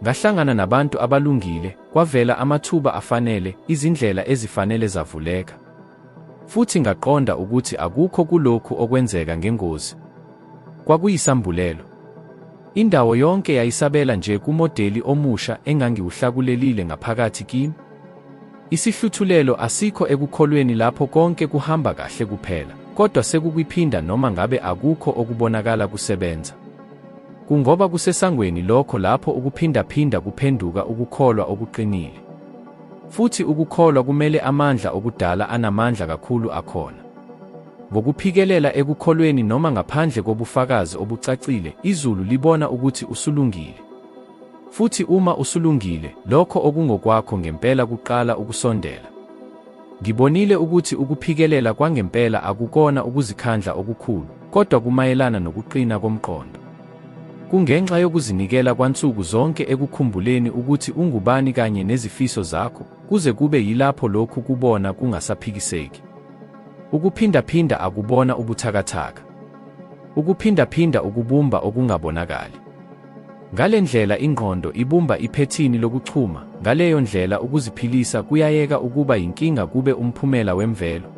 Ngahlangana nabantu abalungile, kwavela amathuba afanele, izindlela ezifanele zavuleka. Futhi ngaqonda ukuthi akukho kulokhu okwenzeka ngengozi. Kwakuyisambulelo. Indawo yonke yayisabela nje kumodeli omusha engangiwuhlakulelile ngaphakathi kimi. Isihluthulelo asikho ekukholweni lapho konke kuhamba kahle kuphela, kodwa sekukuphinda noma ngabe akukho okubonakala kusebenza. Kungoba kusesangweni lokho lapho ukuphindaphinda kuphenduka ukukholwa okuqinile. Futhi ukukholwa kumele amandla okudala anamandla kakhulu akhona. Ngokuphikelela ekukholweni noma ngaphandle kobufakazi obucacile, izulu libona ukuthi usulungile. Futhi uma usulungile, lokho okungokwakho ngempela kuqala ukusondela. Ngibonile ukuthi ukuphikelela kwangempela akukona ukuzikhandla okukhulu, kodwa kumayelana nokuqina komqondo. Kungenxa yokuzinikela kwansuku zonke ekukhumbuleni ukuthi ungubani kanye nezifiso zakho, kuze kube yilapho lokhu kubona kungasaphikiseki. Ukuphindaphinda akubona ubuthakathaka. Ukuphindaphinda ukubumba okungabonakali. Ngale ndlela ingqondo ibumba iphethini lokuchuma, ngaleyo ndlela ukuziphilisa kuyayeka ukuba yinkinga kube umphumela wemvelo.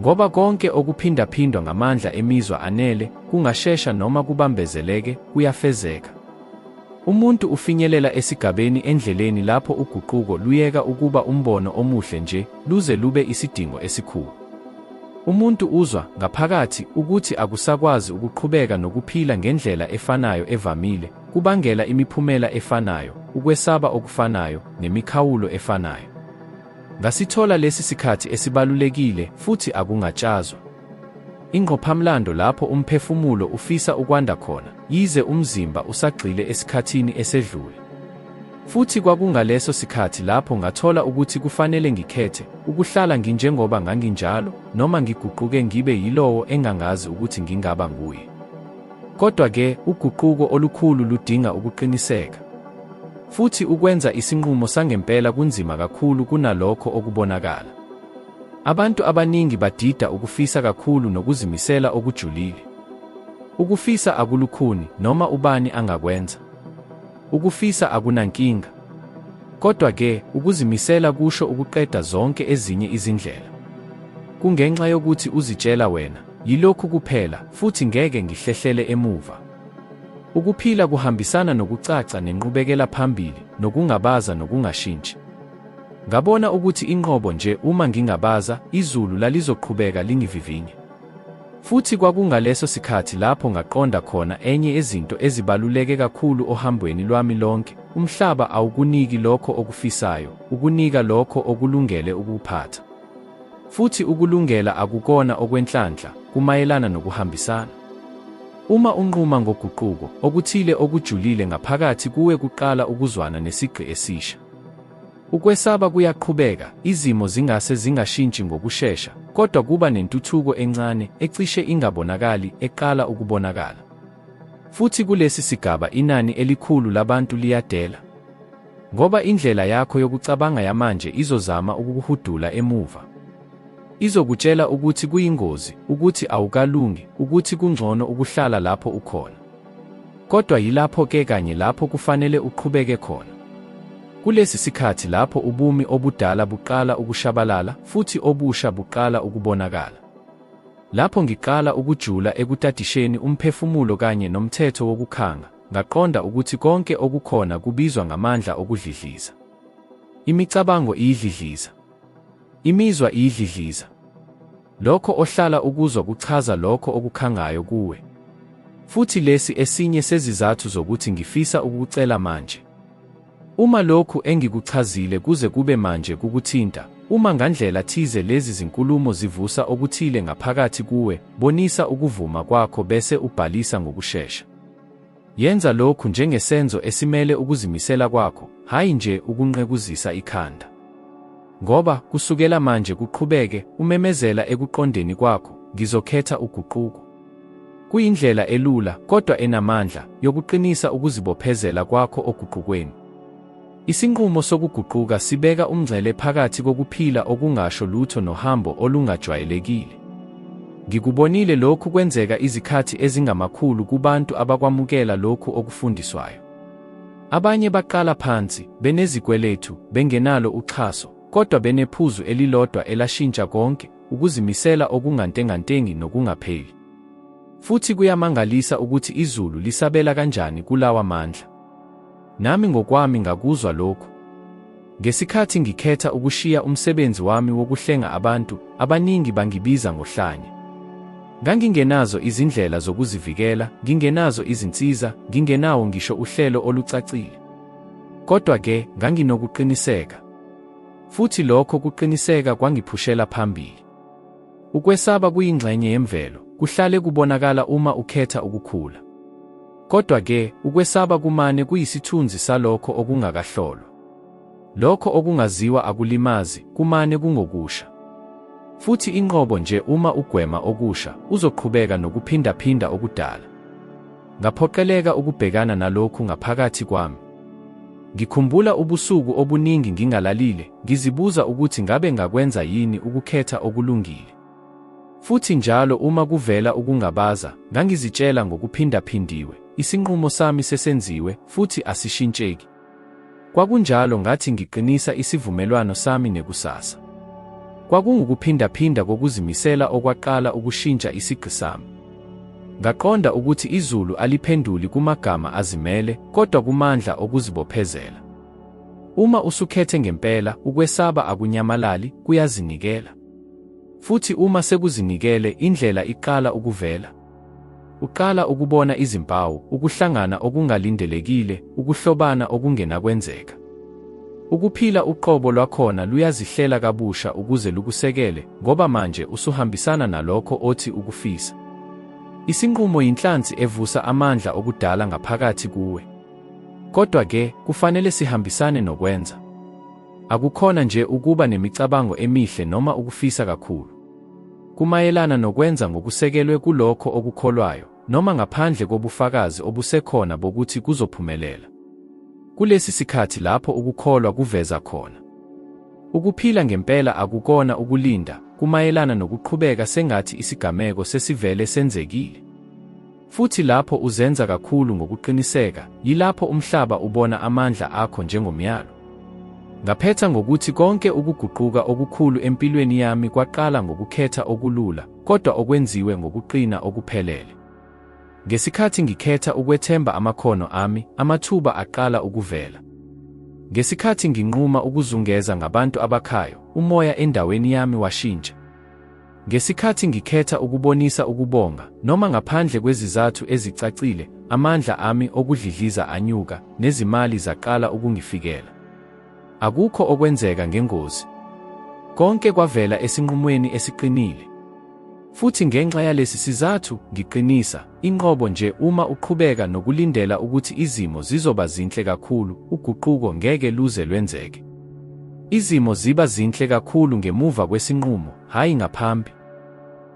Ngoba konke okuphindaphindwa ngamandla emizwa anele, kungashesha noma kubambezeleke, kuyafezeka. Umuntu ufinyelela esigabeni endleleni lapho uguquko luyeka ukuba umbono omuhle nje, luze lube isidingo esikhulu. Umuntu uzwa ngaphakathi ukuthi akusakwazi ukuqhubeka nokuphila ngendlela efanayo evamile, kubangela imiphumela efanayo, ukwesaba okufanayo, nemikhawulo efanayo. Ngasithola lesi sikhathi esibalulekile futhi akungatshazwa. Ingqophamlando lapho umphefumulo ufisa ukwanda khona, yize umzimba usagxile esikhathini esedlule. Futhi kwakungaleso sikhathi lapho ngathola ukuthi kufanele ngikhethe, ukuhlala nginjengoba nganginjalo, noma ngiguquke ngibe yilowo engangazi ukuthi ngingaba nguye. Kodwa-ke, uguquko olukhulu ludinga ukuqiniseka. Futhi ukwenza isinqumo sangempela kunzima kakhulu kunalokho okubonakala. Abantu abaningi badida ukufisa kakhulu nokuzimisela okujulile. Ukufisa akulukhuni noma ubani angakwenza. Ukufisa akunankinga. Kodwa-ke, ukuzimisela kusho ukuqeda zonke ezinye izindlela. Kungenxa yokuthi uzitshela wena, yilokhu kuphela, futhi ngeke ngihlehlele emuva. Ukuphila kuhambisana nokucaca nenqubekela phambili, nokungabaza nokungashintshi. Ngabona ukuthi inqobo nje uma ngingabaza, izulu lalizoqhubeka lingivivinye. Futhi kwakungaleso sikhathi lapho ngaqonda khona enye yezinto ezibaluleke kakhulu ohambweni lwami lonke: umhlaba awukuniki lokho okufisayo, ukunika lokho okulungele ukuphatha. Futhi ukulungela akukona okwenhlanhla, kumayelana nokuhambisana. Uma unquma ngoguquko, okuthile okujulile ngaphakathi kuwe kuqala ukuzwana nesigqi esisha. Ukwesaba kuyaqhubeka, izimo zingase zingashintshi ngokushesha, kodwa kuba nentuthuko encane, ecishe ingabonakali, eqala ukubonakala. Futhi kulesi sigaba inani elikhulu labantu liyadela. Ngoba indlela yakho yokucabanga yamanje izozama ukukuhudula emuva. Izokutshela ukuthi kuyingozi, ukuthi awukalungi, ukuthi kungcono ukuhlala lapho ukhona. Kodwa yilapho-ke kanye lapho kufanele uqhubeke khona. Kulesi sikhathi lapho ubumi obudala buqala ukushabalala, futhi obusha buqala ukubonakala. Lapho ngiqala ukujula ekutadisheni umphefumulo kanye nomthetho wokukhanga, ngaqonda ukuthi konke okukhona kubizwa ngamandla okudlidliza. Imicabango iyidlidliza. Imizwa iyidlidliza. Lokho ohlala ukuzwa kuchaza lokho okukhangayo kuwe. Futhi lesi esinye sezizathu zokuthi ngifisa ukukucela manje. Uma lokhu engikuchazile kuze kube manje kukuthinta, uma ngandlela thize lezi zinkulumo zivusa okuthile ngaphakathi kuwe, bonisa ukuvuma kwakho bese ubhalisa ngokushesha. Yenza lokhu njengesenzo esimele ukuzimisela kwakho, hayi nje ukunqekuzisa ikhanda. Ngoba kusukela manje kuqhubeke umemezela ekuqondeni kwakho, ngizokhetha uguquko. Kuyindlela elula kodwa enamandla yokuqinisa ukuzibophezela kwakho oguqukweni. Isinqumo sokuguquka sibeka umngcele phakathi kokuphila okungasho lutho nohambo olungajwayelekile. Ngikubonile lokhu kwenzeka izikhathi ezingamakhulu kubantu abakwamukela lokhu okufundiswayo. Abanye baqala phansi, benezikweletu, bengenalo uxhaso, kodwa benephuzu elilodwa elashintsha konke, ukuzimisela okungantengantengi nokungapheli. Futhi kuyamangalisa ukuthi izulu lisabela kanjani kulawa mandla. Nami ngokwami ngakuzwa lokhu. Ngesikhathi ngikhetha ukushiya umsebenzi wami wokuhlenga abantu, abaningi bangibiza ngohlanya. Ngangingenazo izindlela zokuzivikela, ngingenazo izinsiza, ngingenawo ngisho uhlelo olucacile. Kodwa-ke, nganginokuqiniseka. Futhi lokho kuqiniseka kwangiphushela phambili. Ukwesaba kuyingxenye yemvelo, kuhlale kubonakala uma ukhetha ukukhula. Kodwa-ke, ukwesaba kumane kuyisithunzi salokho okungakahlolwa. Lokho okungaziwa akulimazi, kumane kungokusha. Futhi inqobo nje uma ugwema okusha, uzoqhubeka nokuphindaphinda okudala. Ngaphoqeleka ukubhekana nalokhu ngaphakathi kwami. Ngikhumbula ubusuku obuningi ngingalalile, ngizibuza ukuthi ngabe ngakwenza yini ukukhetha okulungile. Futhi njalo uma kuvela ukungabaza, ngangizitshela ngokuphindaphindiwe, isinqumo sami sesenziwe, futhi asishintsheki. Kwakunjalo ngathi ngiqinisa isivumelwano sami nekusasa. Kwakungukuphinda-phinda kokuzimisela okwaqala ukushintsha isigqi sami. Ngaqonda ukuthi izulu aliphenduli kumagama azimele, kodwa kumandla okuzibophezela. Uma usukhethe ngempela, ukwesaba akunyamalali, kuyazinikela. Futhi uma sekuzinikele, indlela iqala ukuvela. Uqala ukubona izimpawu, ukuhlangana okungalindelekile, ukuhlobana okungenakwenzeka. Ukuphila uqobo lwakhona luyazihlela kabusha ukuze lukusekele, ngoba manje usuhambisana nalokho othi ukufisa. Isinqumo yinhlansi evusa amandla okudala ngaphakathi kuwe. Kodwa-ke, kufanele sihambisane nokwenza. Akukhona nje ukuba nemicabango emihle noma ukufisa kakhulu. Kumayelana nokwenza ngokusekelwe kulokho okukholwayo, noma ngaphandle kobufakazi obusekhona bokuthi kuzophumelela. Kulesi sikhathi lapho ukukholwa kuveza khona. Ukuphila ngempela akukona ukulinda, kumayelana nokuqhubeka sengathi isigameko sesivele senzekile. Futhi lapho uzenza kakhulu ngokuqiniseka, yilapho umhlaba ubona amandla akho njengomyalo. Ngaphetha ngokuthi konke ukuguquka okukhulu empilweni yami kwaqala ngokukhetha okulula, kodwa okwenziwe ngokuqina okuphelele. Ngesikhathi ngikhetha ukwethemba amakhono ami, amathuba aqala ukuvela. Ngesikhathi nginquma ukuzungeza ngabantu abakhayo, umoya endaweni yami washintsha. Ngesikhathi ngikhetha ukubonisa ukubonga, noma ngaphandle kwezizathu ezicacile, amandla ami okudlidliza anyuka, nezimali zaqala ukungifikela. Akukho okwenzeka ngengozi. Konke kwavela esinqumweni esiqinile. Futhi ngenxa yalesi sizathu, ngiqinisa, inqobo nje uma uqhubeka nokulindela ukuthi izimo zizoba zinhle kakhulu, uguquko ngeke luze lwenzeke. Izimo ziba zinhle kakhulu ngemuva kwesinqumo, hayi ngaphambi.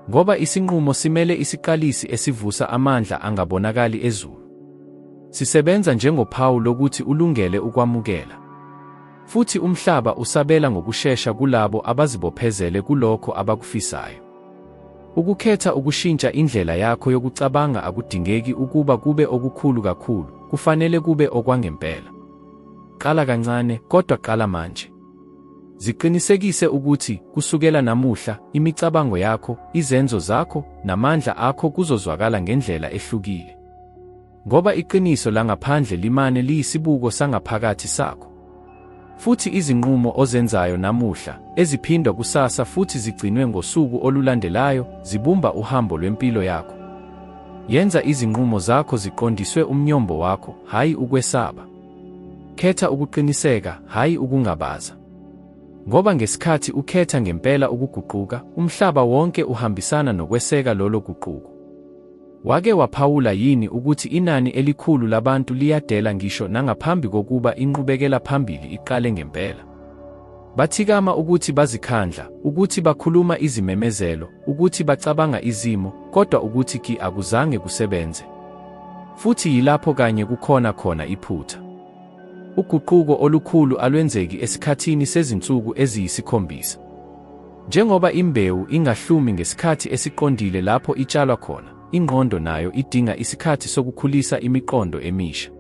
Ngoba isinqumo simele isiqalisi esivusa amandla angabonakali ezulu. Sisebenza njengophawu lokuthi ulungele ukwamukela. Futhi umhlaba usabela ngokushesha kulabo abazibophezele kulokho abakufisayo. Ukukhetha ukushintsha indlela yakho yokucabanga akudingeki ukuba kube okukhulu kakhulu, kufanele kube okwangempela. Qala kancane, kodwa qala manje. Ziqinisekise ukuthi, kusukela namuhla, imicabango yakho, izenzo zakho, namandla akho kuzozwakala ngendlela ehlukile. Ngoba iqiniso langaphandle limane liyisibuko sangaphakathi sakho. Futhi izinqumo ozenzayo namuhla, eziphindwa kusasa futhi zigcinwe ngosuku olulandelayo, zibumba uhambo lwempilo yakho. Yenza izinqumo zakho ziqondiswe umnyombo wakho, hayi ukwesaba. Khetha ukuqiniseka, hayi ukungabaza. Ngoba ngesikhathi ukhetha ngempela ukuguquka, umhlaba wonke uhambisana nokweseka lolo guquko. Wake waphawula yini ukuthi inani elikhulu labantu liyadela ngisho nangaphambi kokuba inqubekela phambili iqale ngempela? Bathikama ukuthi bazikhandla, ukuthi bakhuluma izimemezelo, ukuthi bacabanga izimo, kodwa ukuthi akuzange kusebenze. Futhi yilapho kanye kukhona khona iphutha. Uguquko olukhulu alwenzeki esikhathini sezinsuku eziyisikhombisa. Njengoba imbewu ingahlumi ngesikhathi esiqondile lapho itshalwa khona, ingqondo nayo idinga isikhathi sokukhulisa imiqondo emisha.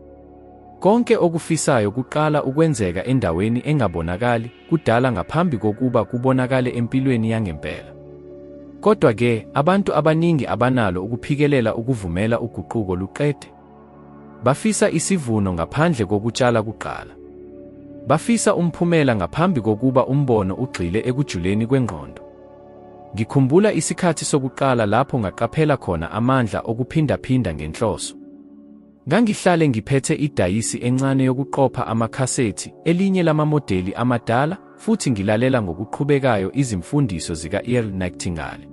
Konke okufisayo kuqala ukwenzeka endaweni engabonakali, kudala ngaphambi kokuba kubonakale empilweni yangempela. Kodwa-ke, abantu abaningi abanalo ukuphikelela ukuvumela uguquko luqede. Bafisa isivuno ngaphandle kokutshala kuqala. Bafisa umphumela ngaphambi kokuba umbono ugxile ekujuleni kwengqondo. Ngikhumbula isikhathi sokuqala lapho ngaqaphela khona amandla okuphindaphinda ngenhloso. Ngangihlale ngiphethe idayisi encane yokuqopha amakhasethi, elinye lamamodeli amadala, futhi ngilalela ngokuqhubekayo izimfundiso zika-Earl Nightingale.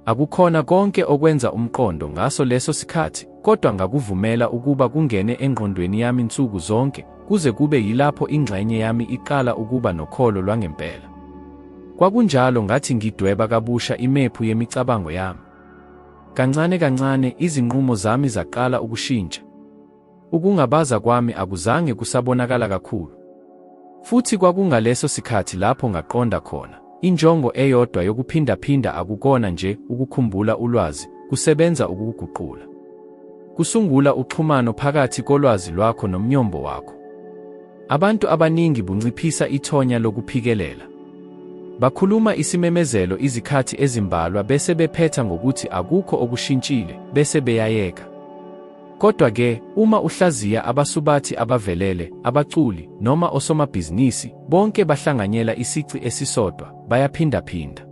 Akukhona konke okwenza umqondo ngaso leso sikhathi, kodwa ngakuvumela ukuba kungene engqondweni yami nsuku zonke, kuze kube yilapho ingxenye yami iqala ukuba nokholo lwangempela. Kwakunjalo ngathi ngidweba kabusha imephu yemicabango yami. Kancane kancane izinqumo zami zaqala ukushintsha. Ukungabaza kwami akuzange kusabonakala kakhulu. Futhi kwakungaleso sikhathi lapho ngaqonda khona, injongo eyodwa yokuphindaphinda akukona nje ukukhumbula ulwazi, kusebenza ukuguqula. Kusungula uxhumano phakathi kolwazi lwakho nomnyombo wakho. Abantu abaningi bunciphisa ithonya lokuphikelela. Bakhuluma isimemezelo izikhathi ezimbalwa bese bephetha ngokuthi akukho okushintshile, bese beyayeka. Kodwa-ke, uma uhlaziya abasubathi abavelele, abaculi, noma osomabhizinisi, bonke bahlanganyela isici esisodwa, bayaphindaphinda.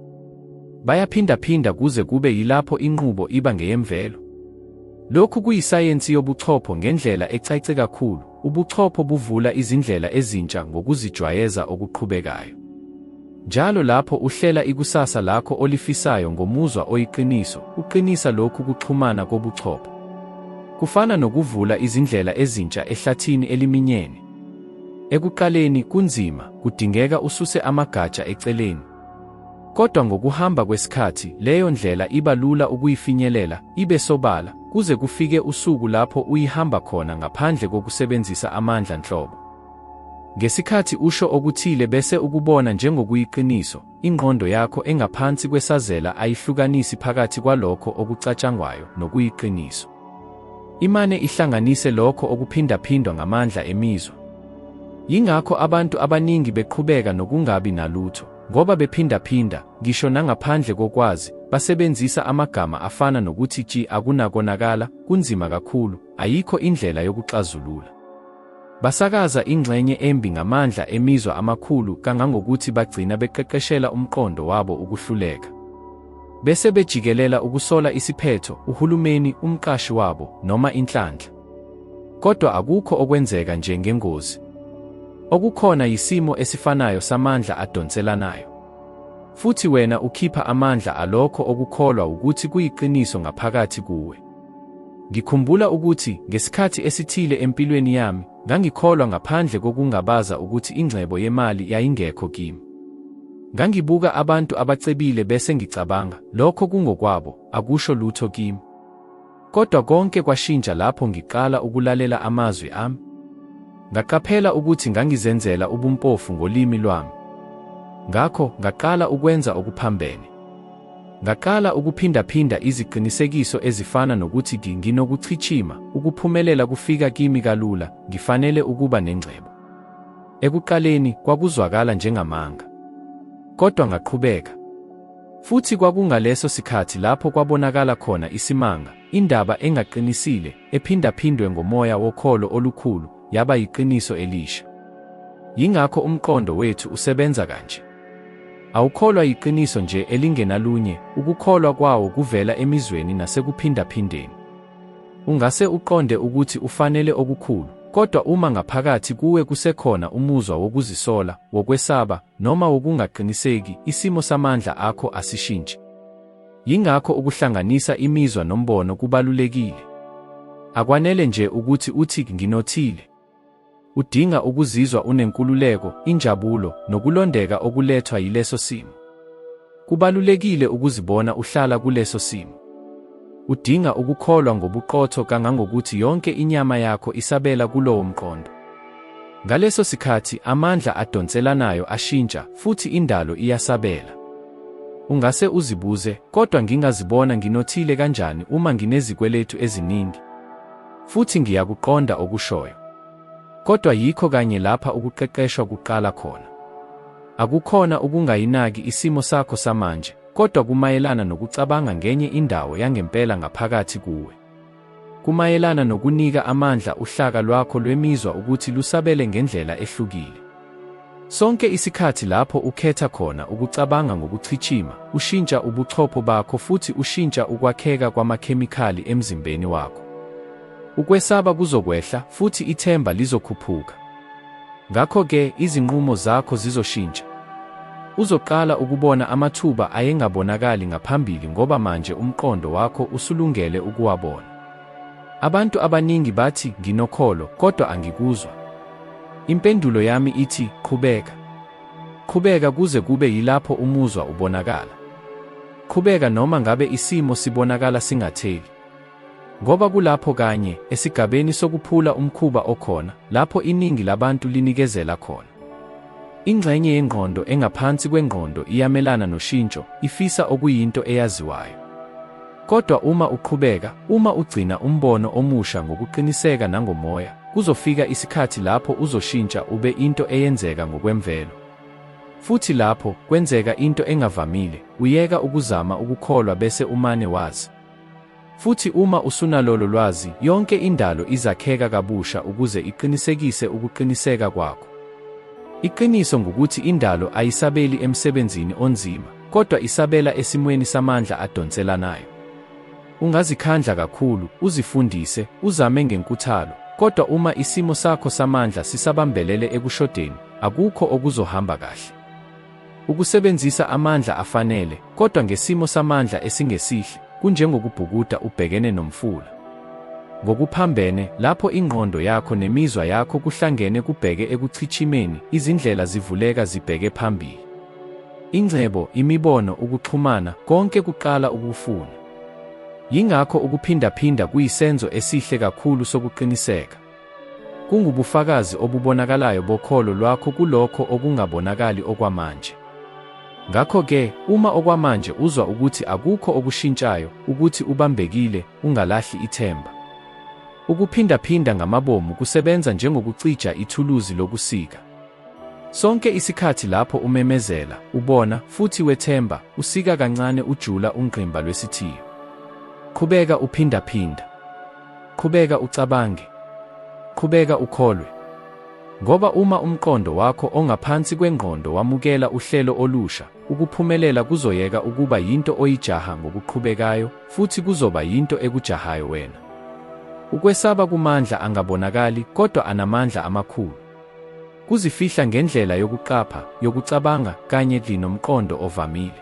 Bayaphindaphinda kuze kube yilapho inqubo iba ngeyemvelo. Lokhu kuyisayensi yobuchopho ngendlela ecace kakhulu. Ubuchopho buvula izindlela ezintsha ngokuzijwayeza okuqhubekayo. Njalo lapho uhlela ikusasa lakho olifisayo ngomuzwa oyiqiniso, uqinisa lokhu kuxhumana kobuchopho. Kufana nokuvula izindlela ezintsha ehlathini eliminyene. Ekuqaleni kunzima, kudingeka ususe amagatsha eceleni. Kodwa ngokuhamba kwesikhathi, leyo ndlela iba lula ukuyifinyelela, ibe sobala, kuze kufike usuku lapho uyihamba khona ngaphandle kokusebenzisa amandla nhlobo. Ngesikhathi usho okuthile bese ukubona njengokuyiqiniso, ingqondo yakho engaphansi kwesazela ayihlukanisi phakathi kwalokho okucatshangwayo nokuyiqiniso. Imane ihlanganise lokho okuphindaphindwa ngamandla emizwa. Yingakho abantu abaningi beqhubeka nokungabi nalutho, ngoba bephindaphinda, ngisho nangaphandle kokwazi, basebenzisa amagama afana nokuthi akunakonakala, kunzima kakhulu, ayikho indlela yokuxazulula. Basakaza ingxenye embi ngamandla emizwa amakhulu kangangokuthi bagcina beqeqeshela umqondo wabo ukuhluleka. Bese bejikelela ukusola isiphetho, uhulumeni, umqashi wabo, noma inhlanhla. Kodwa akukho okwenzeka njengengozi. Okukhona yisimo esifanayo samandla adonselanayo. Futhi wena ukhipha amandla alokho okukholwa ukuthi kuyiqiniso ngaphakathi kuwe. Ngikhumbula ukuthi ngesikhathi esithile empilweni yami, ngangikholwa ngaphandle kokungabaza ukuthi ingcebo yemali yayingekho kimi. Ngangibuka abantu abacebile bese ngicabanga, lokho kungokwabo, akusho lutho kimi. Kodwa konke kwashintsha lapho ngiqala ukulalela amazwi ami. Ngaqaphela ukuthi ngangizenzela ubumpofu ngolimi lwami. Ngakho ngaqala ukwenza okuphambene. Ngaqala ukuphindaphinda iziqinisekiso ezifana nokuthi nginokuchichima, ukuphumelela kufika kimi kalula, ngifanele ukuba nengcebo. Ekuqaleni kwakuzwakala njengamanga. Kodwa ngaqhubeka. Futhi kwakungaleso sikhathi lapho kwabonakala khona isimanga, indaba engaqinisile, ephindaphindwe ngomoya wokholo olukhulu, yaba yiqiniso elisha. Yingakho umqondo wethu usebenza kanje. Awukholwa yiqiniso nje elingenalunye, ukukholwa kwawo kuvela emizweni nasekuphindaphindeni. Ungase uqonde ukuthi ufanele okukhulu, kodwa uma ngaphakathi kuwe kusekhona umuzwa wokuzisola, wokwesaba, noma wokungaqiniseki, isimo samandla akho asishintshi. Yingakho ukuhlanganisa imizwa nombono kubalulekile. Akwanele nje ukuthi uthi nginothile. Udinga ukuzizwa unenkululeko, injabulo, nokulondeka okulethwa yileso simo. Kubalulekile ukuzibona uhlala kuleso simo. Udinga ukukholwa ngobuqotho kangangokuthi yonke inyama yakho isabela kulowo mqondo. Ngaleso sikhathi amandla adonselanayo ashintsha futhi indalo iyasabela. Ungase uzibuze, kodwa ngingazibona nginothile kanjani uma nginezikweletu eziningi? Futhi ngiyakuqonda okushoyo. Kodwa yikho kanye lapha ukuqeqeshwa kuqala khona. Akukhona ukungayinaki isimo sakho samanje, kodwa kumayelana nokucabanga ngenye indawo yangempela ngaphakathi kuwe. Kumayelana nokunika amandla uhlaka lwakho lwemizwa ukuthi lusabele ngendlela ehlukile. Sonke isikhathi lapho ukhetha khona ukucabanga ngokuchichima, ushintsha ubuchopho bakho futhi ushintsha ukwakheka kwamakhemikhali emzimbeni wakho. Ukwesaba kuzokwehla futhi ithemba lizokhuphuka. Ngakho-ke izinqumo zakho zizoshintsha. Uzoqala ukubona amathuba ayengabonakali ngaphambili ngoba manje umqondo wakho usulungele ukuwabona. Abantu abaningi bathi nginokholo kodwa angikuzwa. Impendulo yami ithi qhubeka. Qhubeka kuze kube yilapho umuzwa ubonakala. Qhubeka noma ngabe isimo sibonakala singatheli. Ngoba kulapho kanye esigabeni sokuphula umkhuba okhona, lapho iningi labantu linikezela khona. Ingxenye yengqondo engaphansi kwengqondo iyamelana noshintsho, ifisa okuyinto eyaziwayo. Kodwa uma uqhubeka, uma ugcina umbono omusha ngokuqiniseka nangomoya, kuzofika isikhathi lapho uzoshintsha ube into eyenzeka ngokwemvelo. Futhi lapho kwenzeka into engavamile, uyeka ukuzama ukukholwa bese umane wazi. Futhi uma usunalolo lwazi, yonke indalo izakheka kabusha ukuze iqinisekise ukuqiniseka kwakho. Iqiniso ngukuthi indalo ayisabeli emsebenzini onzima, kodwa isabela esimweni samandla adonselanayo. Ungazikhandla kakhulu, uzifundise, uzame ngenkuthalo, kodwa uma isimo sakho samandla sisabambelele ekushodeni, akukho okuzohamba kahle. Ukusebenzisa amandla afanele, kodwa ngesimo samandla esingesihle, kunjengokubhukuda ubhekene nomfula. Ngokuphambene, lapho ingqondo yakho nemizwa yakho kuhlangene kubheke ekuchichimeni, izindlela zivuleka zibheke phambili. Ingcebo, imibono, ukuxhumana, konke kuqala ukufuna. Yingakho ukuphindaphinda kuyisenzo esihle kakhulu sokuqiniseka. Kungubufakazi obubonakalayo bokholo lwakho kulokho okungabonakali okwamanje. Ngakho-ke, uma okwamanje uzwa ukuthi akukho okushintshayo, ukuthi ubambekile, ungalahli ithemba. Ukuphindaphinda ngamabomu kusebenza njengokucija ithuluzi lokusika. Sonke isikhathi lapho umemezela, ubona, futhi wethemba, usika kancane ujula ungqimba lwesithiyo. Qhubeka uphindaphinda. Qhubeka ucabange. Qhubeka ukholwe. Ngoba uma umqondo wakho ongaphansi kwengqondo wamukela uhlelo olusha, ukuphumelela kuzoyeka ukuba yinto oyijaha ngokuqhubekayo, futhi kuzoba yinto ekujahayo wena. Ukwesaba kumandla angabonakali, kodwa anamandla amakhulu. Kuzifihla ngendlela yokuqapha, yokucabanga, kanye nomqondo ovamile.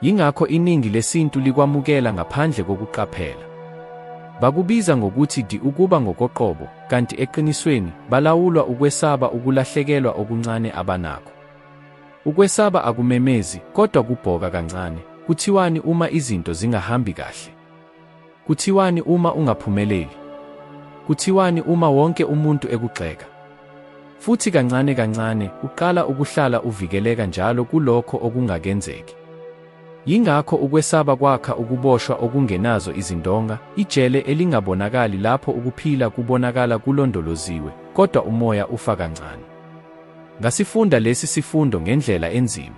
Yingakho iningi lesintu likwamukela ngaphandle kokuqaphela. Bakubiza ngokuthi ukuba ngokoqobo, kanti eqinisweni balawulwa ukwesaba ukulahlekelwa okuncane abanakho. Ukwesaba akumemezi, kodwa kubhoka kancane. Kuthiwani uma izinto zingahambi kahle? Kuthiwani uma ungaphumeleli? Kuthiwani uma wonke umuntu ekugxeka? Futhi kancane kancane uqala ukuhlala uvikeleka njalo kulokho okungakenzeki. Yingakho ukwesaba kwakha ukuboshwa okungenazo izindonga, ijele elingabonakali lapho ukuphila kubonakala kulondoloziwe, kodwa umoya ufa kancane. Ngasifunda lesi sifundo ngendlela enzima.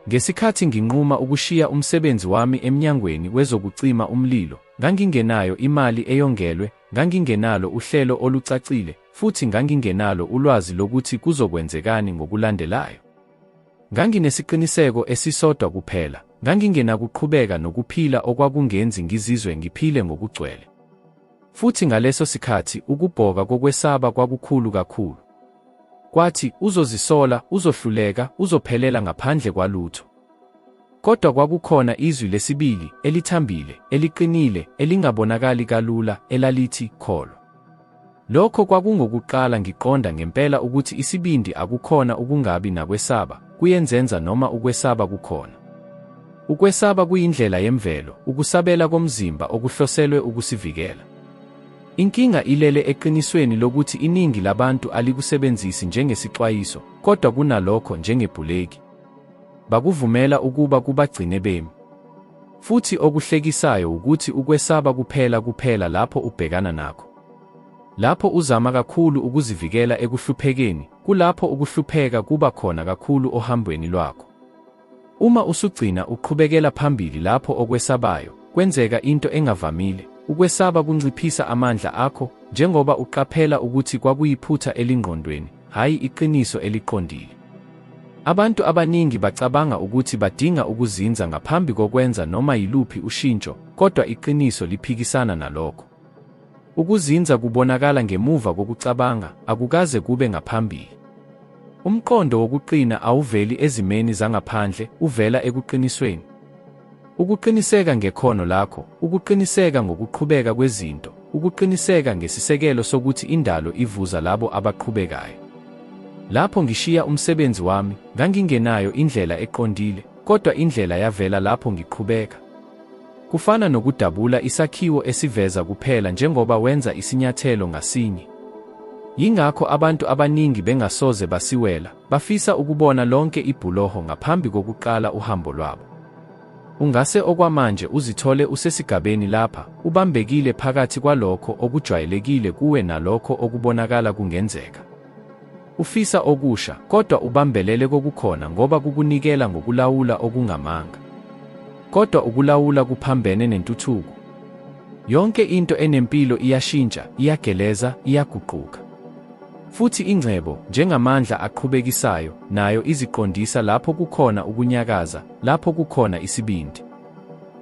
Ngesikhathi nginquma ukushiya umsebenzi wami emnyangweni wezokucima umlilo, ngangingenayo imali eyongelwe, ngangingenalo uhlelo olucacile, futhi ngangingenalo ulwazi lokuthi kuzokwenzekani ngokulandelayo. Nganginesiqiniseko esisodwa kuphela, ngangingenakuqhubeka nokuphila okwakungenzi ngizizwe ngiphile ngokugcwele. Futhi ngaleso sikhathi ukubhoka kokwesaba kwakukhulu kakhulu. Kwathi uzozisola, uzohluleka, uzophelela ngaphandle kwalutho. Kodwa kwakukhona izwi lesibili, elithambile, eliqinile, elingabonakali kalula, elalithi kholo. Lokho kwakungokuqala ngiqonda ngempela ukuthi isibindi akukhona ukungabi nakwesaba, kuyenzenza noma ukwesaba kukhona. Ukwesaba kuyindlela yemvelo, ukusabela komzimba okuhloselwe ukusivikela. Inkinga ilele eqinisweni lokuthi iningi labantu alikusebenzisi njengesixwayiso, kodwa kunalokho njengebhuleki. Bakuvumela ukuba kubagcine bemi. Futhi okuhlekisayo ukuthi ukwesaba kuphela lapho ubhekana nakho. Lapho uzama kakhulu ukuzivikela ekuhluphekeni, kulapho ukuhlupheka kuba khona kakhulu ohambweni lwakho. Uma usugcina uqhubekela phambili lapho okwesabayo, kwenzeka into engavamile. Ukwesaba kunciphisa amandla akho, njengoba uqaphela ukuthi kwakuyiphutha elingqondweni, hayi iqiniso eliqondile. Abantu abaningi bacabanga ukuthi badinga ukuzinza ngaphambi kokwenza noma yiluphi ushintsho, kodwa iqiniso liphikisana nalokho. Ukuzinza kubonakala ngemuva kokucabanga, akukaze kube ngaphambili. Umqondo wokuqina awuveli ezimeni zangaphandle, uvela ekuqinisweni. Ukuqiniseka ngekhono lakho, ukuqiniseka ngokuqhubeka kwezinto, ukuqiniseka ngesisekelo sokuthi indalo ivuza labo abaqhubekayo. Lapho ngishiya umsebenzi wami, ngangingenayo indlela eqondile, kodwa indlela yavela lapho ngiqhubeka. Kufana nokudabula isakhiwo esiveza kuphela njengoba wenza isinyathelo ngasinye. Yingakho abantu abaningi bengasoze basiwela, bafisa ukubona lonke ibhuloho ngaphambi kokuqala uhambo lwabo. Ungase okwamanje uzithole usesigabeni lapha, ubambekile phakathi kwalokho okujwayelekile kuwe nalokho okubonakala kungenzeka. Ufisa okusha, kodwa ubambelele kokukhona ngoba kukunikela ngokulawula okungamanga. Kodwa ukulawula kuphambene nentuthuko. Yonke into enempilo iyashintsha, iyageleza, iyaguquka. Futhi ingcebo, njengamandla aqhubekisayo, nayo iziqondisa lapho kukhona ukunyakaza, lapho kukhona isibindi.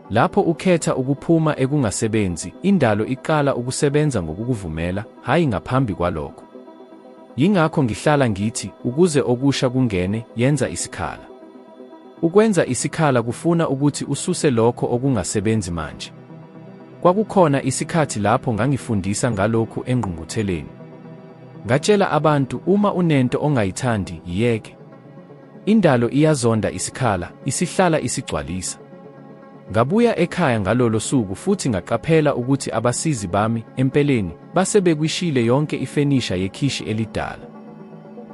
Lapho ukhetha ukuphuma ekungasebenzi, indalo iqala ukusebenza ngokukuvumela, hayi ngaphambi kwalokho. Yingakho ngihlala ngithi, ukuze okusha kungene, yenza isikhala. Ukwenza isikhala kufuna ukuthi ususe lokho okungasebenzi manje. Kwakukhona isikhathi lapho ngangifundisa ngalokhu engqungqutheleni. Ngatshela abantu, uma unento ongayithandi, yiyeke. Indalo iyazonda isikhala, isihlala isigcwalisa. Ngabuya ekhaya ngalolo suku futhi ngaqaphela ukuthi abasizi bami, empeleni, base bekwishile yonke ifenisha yekhishi elidala.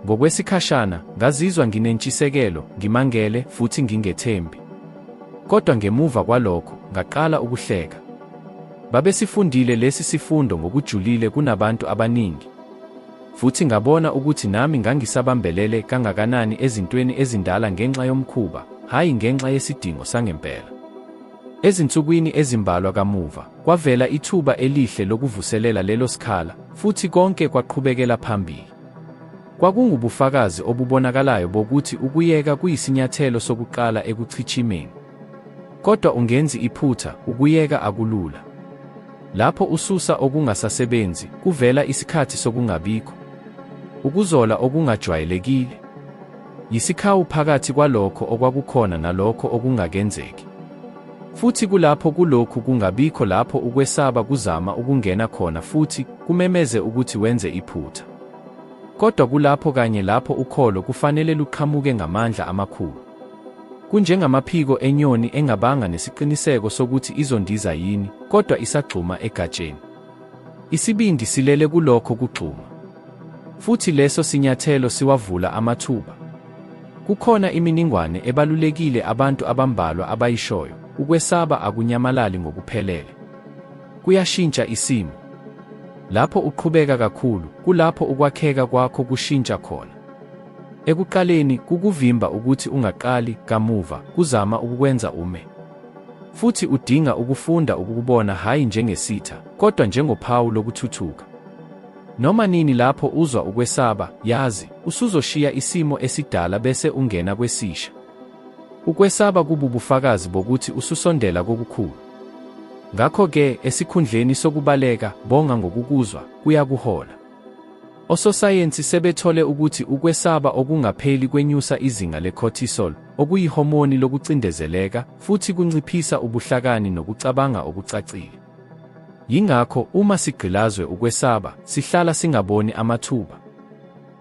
Ngokwesikhashana, ngazizwa nginentshisekelo, ngimangele futhi ngingethembi. Kodwa ngemuva kwalokho, ngaqala ukuhleka. Babesifundile lesi sifundo ngokujulile kunabantu abaningi. futhi ngabona ukuthi nami ngangisabambelele kangakanani ezintweni ezindala ngenxa yomkhuba, hayi ngenxa yesidingo sangempela. Ezinsukwini ezimbalwa kamuva, kwavela ithuba elihle lokuvuselela lelo sikhala, futhi konke kwaqhubekela phambili. Kwakungubufakazi obubonakalayo bokuthi ukuyeka kuyisinyathelo sokuqala ekuchithimeni. Kodwa ungenzi iphutha, ukuyeka akulula. Lapho ususa okungasasebenzi, kuvela isikhathi sokungabikho. Ukuzola okungajwayelekile. Yisikhawu phakathi kwalokho okwakukhona nalokho okungakenzeki. Futhi kulapho kulokhu kungabikho lapho ukwesaba kuzama ukungena khona futhi kumemeze ukuthi wenze iphutha. Kodwa kulapho kanye lapho ukholo kufanele luqhamuke ngamandla amakhulu. Kunjengamaphiko enyoni engabanga nesiqiniseko sokuthi izondiza yini, kodwa isagxuma egatsheni. Isibindi silele kulokho kugxuma. Futhi leso sinyathelo siwavula amathuba. Kukhona iminingwane ebalulekile abantu abambalwa abayishoyo, ukwesaba akunyamalali ngokuphelele. Kuyashintsha isimo. Lapho uqhubeka kakhulu, kulapho ukwakheka kwakho kushintsha khona. Ekuqaleni kukuvimba ukuthi ungaqali kamuva, kuzama ukukwenza ume. Futhi udinga ukufunda ukubona hayi njengesitha, kodwa njengophawu lokuthuthuka. Noma nini lapho uzwa ukwesaba, yazi, usuzoshiya isimo esidala bese ungena kwesisha. Ukwesaba kububufakazi bokuthi ususondela kokukhulu. Ngakho-ke, esikhundleni sokubaleka, bonga ngokukuzwa, kuyakuhola. Ososayensi sebethole ukuthi ukwesaba okungapheli kwenyusa izinga le-cortisol, okuyihomoni lokucindezeleka, futhi kunciphisa ubuhlakani nokucabanga okucacile. Yingakho, uma sigqilazwe ukwesaba, sihlala singaboni amathuba.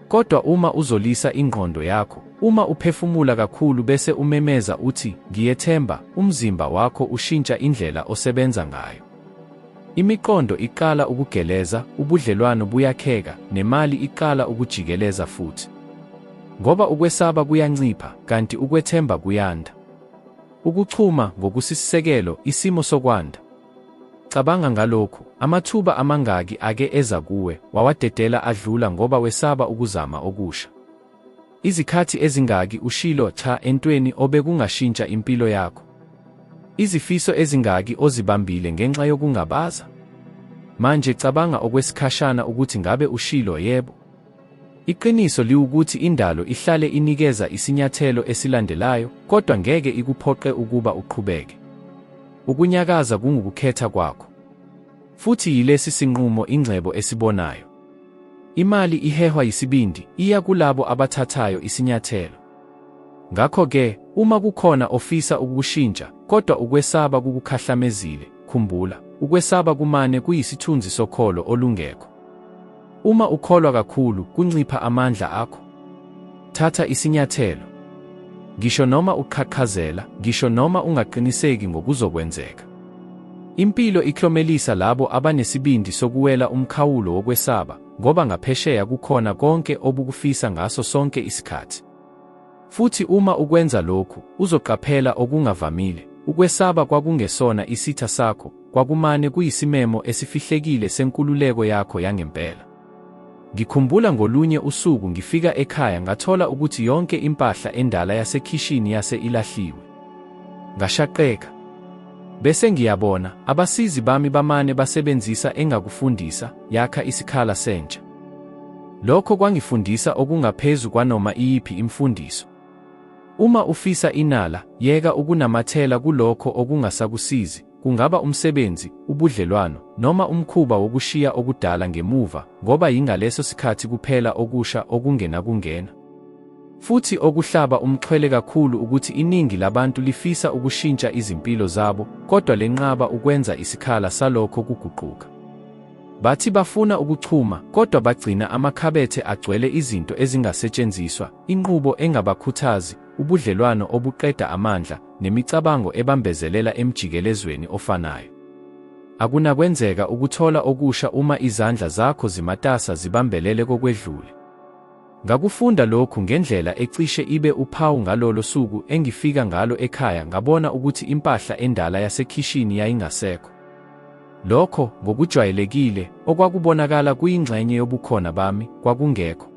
Kodwa uma uzolisa ingqondo yakho, uma uphefumula kakhulu bese umemeza uthi, ngiyethemba, umzimba wakho ushintsha indlela osebenza ngayo. Imiqondo iqala ukugeleza, ubudlelwano buyakheka, nemali iqala ukujikeleza futhi. Ngoba ukwesaba kuyancipha, kanti ukwethemba kuyanda. Ukuchuma ngokusisekelo, isimo sokwanda. Cabanga ngalokhu, amathuba amangaki ake eza kuwe, wawadedela adlula ngoba wesaba ukuzama okusha. Izikhathi ezingaki ushilo cha entweni obekungashintsha impilo yakho. Izifiso ezingaki ozibambile ngenxa yokungabaza. Manje cabanga okwesikhashana ukuthi ngabe ushilo yebo. Iqiniso liwukuthi indalo ihlale inikeza isinyathelo esilandelayo, kodwa ngeke ikuphoqe ukuba uqhubeke. Ukunyakaza kungukukhetha kwakho. Futhi yilesi sinqumo ingcebo esibonayo. Imali ihehwa yisibindi, iya kulabo abathathayo isinyathelo. Ngakho-ke, uma kukhona ofisa ukushintsha, kodwa ukwesaba kukukhahlamezile, khumbula, ukwesaba kumane kuyisithunzi sokholo olungekho. Uma ukholwa kakhulu, kuncipha amandla akho. Thatha isinyathelo. Ngisho noma uqhaqhazela, ngisho noma ungaqiniseki ngokuzokwenzeka. Impilo iklomelisa labo abanesibindi sokuwela umkhawulo wokwesaba, ngoba ngaphesheya kukhona konke obukufisa ngaso sonke isikhathi. Futhi uma ukwenza lokhu, uzoqaphela okungavamile. Ukwesaba kwakungesona isitha sakho, kwakumane kuyisimemo esifihlekile senkululeko yakho yangempela. Ngikhumbula ngolunye usuku ngifika ekhaya ngathola ukuthi yonke impahla endala yasekhishini yase ilahliwe. Ngashaqeka. Bese ngiyabona, abasizi bami bamane basebenzisa engakufundisa, yakha isikhala sentsha. Lokho kwangifundisa okungaphezu kwanoma iyiphi imfundiso. Uma ufisa inala, yeka ukunamathela kulokho okungasakusizi, kungaba umsebenzi, ubudlelwano, noma umkhuba wokushiya okudala ngemuva, ngoba yingaleso sikhathi kuphela okusha okungenakungena. Futhi okuhlaba umxhwele kakhulu ukuthi iningi labantu lifisa ukushintsha izimpilo zabo, kodwa lenqaba ukwenza isikhala salokho kuguquka. Bathi bafuna ukuchuma, kodwa bagcina amakhabethe agcwele izinto ezingasetshenziswa, inqubo engabakhuthazi, ubudlelwano obuqeda amandla, nemicabango ebambezelela emjikelezweni ofanayo. Akunakwenzeka ukuthola okusha uma izandla zakho zimatasa zibambelele kokwedlule. Ngakufunda lokhu ngendlela ecishe ibe uphawu ngalolo suku engifika ngalo ekhaya ngabona ukuthi impahla endala yasekhishini yayingasekho. Lokho ngokujwayelekile okwakubonakala kuyingxenye yobukhona bami kwakungekho.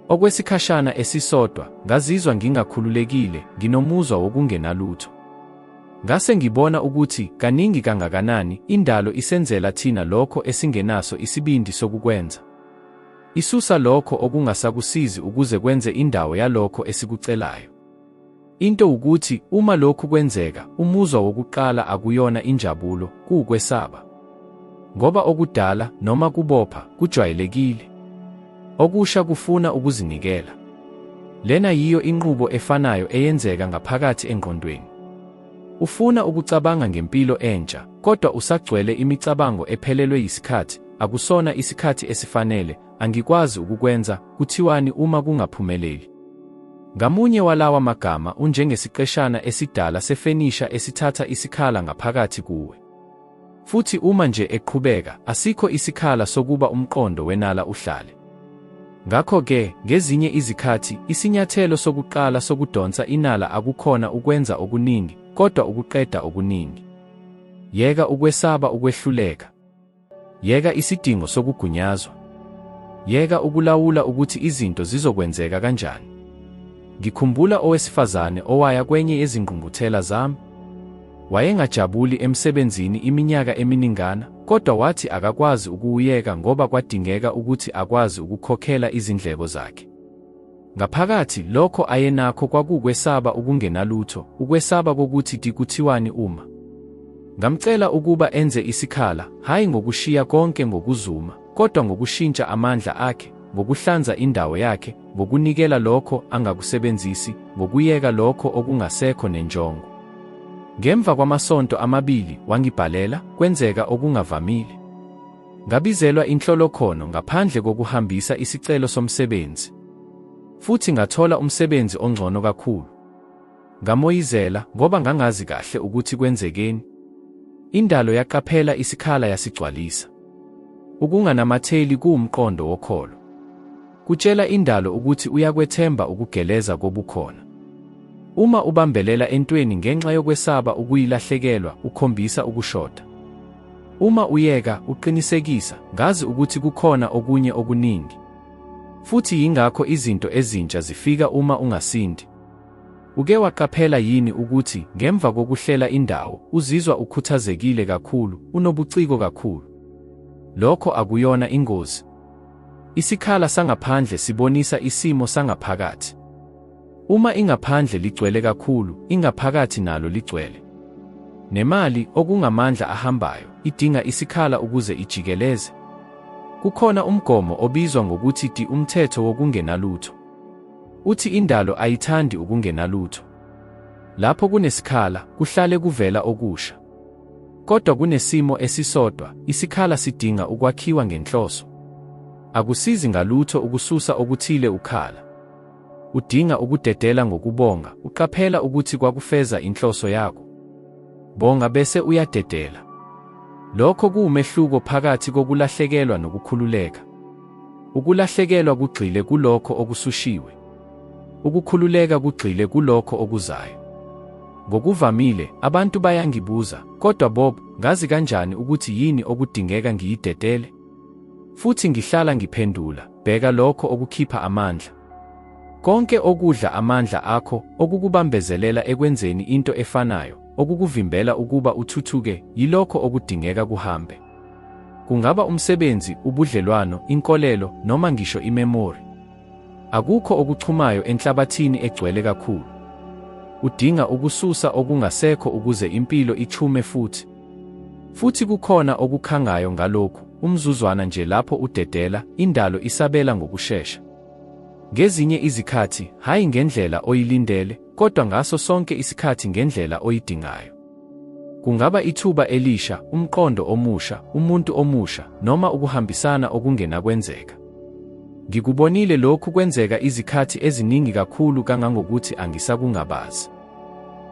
Okwesikhashana esisodwa ngazizwa ngingakhululekile, nginomuzwa wokungenalutho. Ngase ngibona ukuthi kaningi kangakanani indalo isenzela thina lokho esingenaso isibindi sokukwenza. Isusa lokho okungasakusizi ukuze kwenze indawo yalokho esikucelayo. Into ukuthi uma lokhu kwenzeka, umuzwa wokuqala akuyona injabulo, kuukwesaba. Ngoba okudala noma kubopha kujwayelekile. Okusha kufuna ukuzinikela. Lena yiyo inqubo efanayo eyenzeka ngaphakathi engqondweni. Ufuna ukucabanga ngempilo entsha, kodwa usagcwele imicabango ephelelwe yisikhathi, akusona isikhathi esifanele, angikwazi ukukwenza, kuthiwani uma kungaphumeleli. Ngamunye walawa magama unjengesiqeshana esidala sefenisha esithatha isikhala ngaphakathi kuwe. Futhi uma nje eqhubeka, asikho isikhala sokuba umqondo wenala uhlale. Ngakho-ke, ngezinye izikhathi, isinyathelo sokuqala sokudonsa inala akukhona ukwenza okuningi, kodwa ukuqeda okuningi. Yeka ukwesaba ukwehluleka. Yeka isidingo sokugunyazwa. Yeka ukulawula ukuthi izinto zizokwenzeka kanjani. Ngikhumbula owesifazane owaya kwenye yezingqungquthela zami. Wayengajabuli emsebenzini iminyaka eminingana, kodwa wathi akakwazi ukuwuyeka ngoba kwadingeka ukuthi akwazi ukukhokhela izindleko zakhe. Ngaphakathi lokho ayenakho kwakukwesaba okungenalutho, ukwesaba kokuthi kuthiwani uma. Ngamcela ukuba enze isikhala, hayi ngokushiya konke ngokuzuma, kodwa ngokushintsha amandla akhe, ngokuhlanza indawo yakhe, ngokunikela lokho angakusebenzisi, ngokuyeka lokho okungasekho nenjongo. Ngemva kwamasonto amabili wangibhalela, kwenzeka okungavamile. Ngabizelwa inhlolokhono ngaphandle kokuhambisa isicelo somsebenzi. Futhi ngathola umsebenzi ongcono kakhulu. Ngamoyizela ngoba ngangazi kahle ukuthi kwenzekeni. Indalo yaqaphela isikhala yasigcwalisa. Ukunganamatheli kuwumqondo wokholo. Kutshela indalo ukuthi uyakwethemba ukugeleza kobukhona. Uma ubambelela entweni ngenxa yokwesaba ukuyilahlekelwa, ukhombisa ukushoda. Uma uyeka, uqinisekisa, ngazi ukuthi kukhona okunye okuningi. Futhi yingakho izinto ezintsha zifika uma ungasindi. Uke waqaphela yini ukuthi ngemva kokuhlela indawo, uzizwa ukhuthazekile kakhulu, unobuciko kakhulu? Lokho akuyona ingozi. Isikhala sangaphandle sibonisa isimo sangaphakathi. Uma ingaphandle ligcwele kakhulu, ingaphakathi nalo ligcwele. Nemali okungamandla ahambayo idinga isikhala ukuze ijikeleze. Kukhona umgomo obizwa ngokuthi umthetho wokungenalutho. Uthi indalo ayithandi ukungenalutho. Lapho kunesikhala, kuhlale kuvela okusha. Kodwa kunesimo esisodwa, isikhala sidinga ukwakhiwa ngenhloso. Akusizi ngalutho ukususa okuthile ukhala. Udinga ukudedela ngokubonga, uqaphela ukuthi kwakufeza inhloso yakho. Bonga bese uyadedela. Lokho kuwumehluko phakathi kokulahlekelwa nokukhululeka. Ukulahlekelwa kugxile kulokho okusushiwe. Ukukhululeka kugxile kulokho okuzayo. Ngokuvamile, abantu bayangibuza, kodwa Bob, ngazi kanjani ukuthi yini okudingeka ngiyidedele? Futhi ngihlala ngiphendula, bheka lokho okukhipha amandla. Konke okudla amandla akho, okukubambezelela ekwenzeni into efanayo, okukuvimbela ukuba uthuthuke, yilokho okudingeka kuhambe. Kungaba umsebenzi, ubudlelwano, inkolelo, noma ngisho imemori. Akukho okuchumayo enhlabathini egcwele kakhulu. Udinga ukususa okungasekho ukuze impilo ichume futhi. Futhi kukhona okukhangayo ngalokhu, umzuzwana nje lapho udedela, indalo isabela ngokushesha. Ngezinye izikhathi, hayi ngendlela oyilindele, kodwa ngaso sonke isikhathi ngendlela oyidingayo. Kungaba ithuba elisha, umqondo omusha, umuntu omusha, noma ukuhambisana okungenakwenzeka. Ngikubonile lokhu kwenzeka izikhathi eziningi kakhulu kangangokuthi angisakungabazi.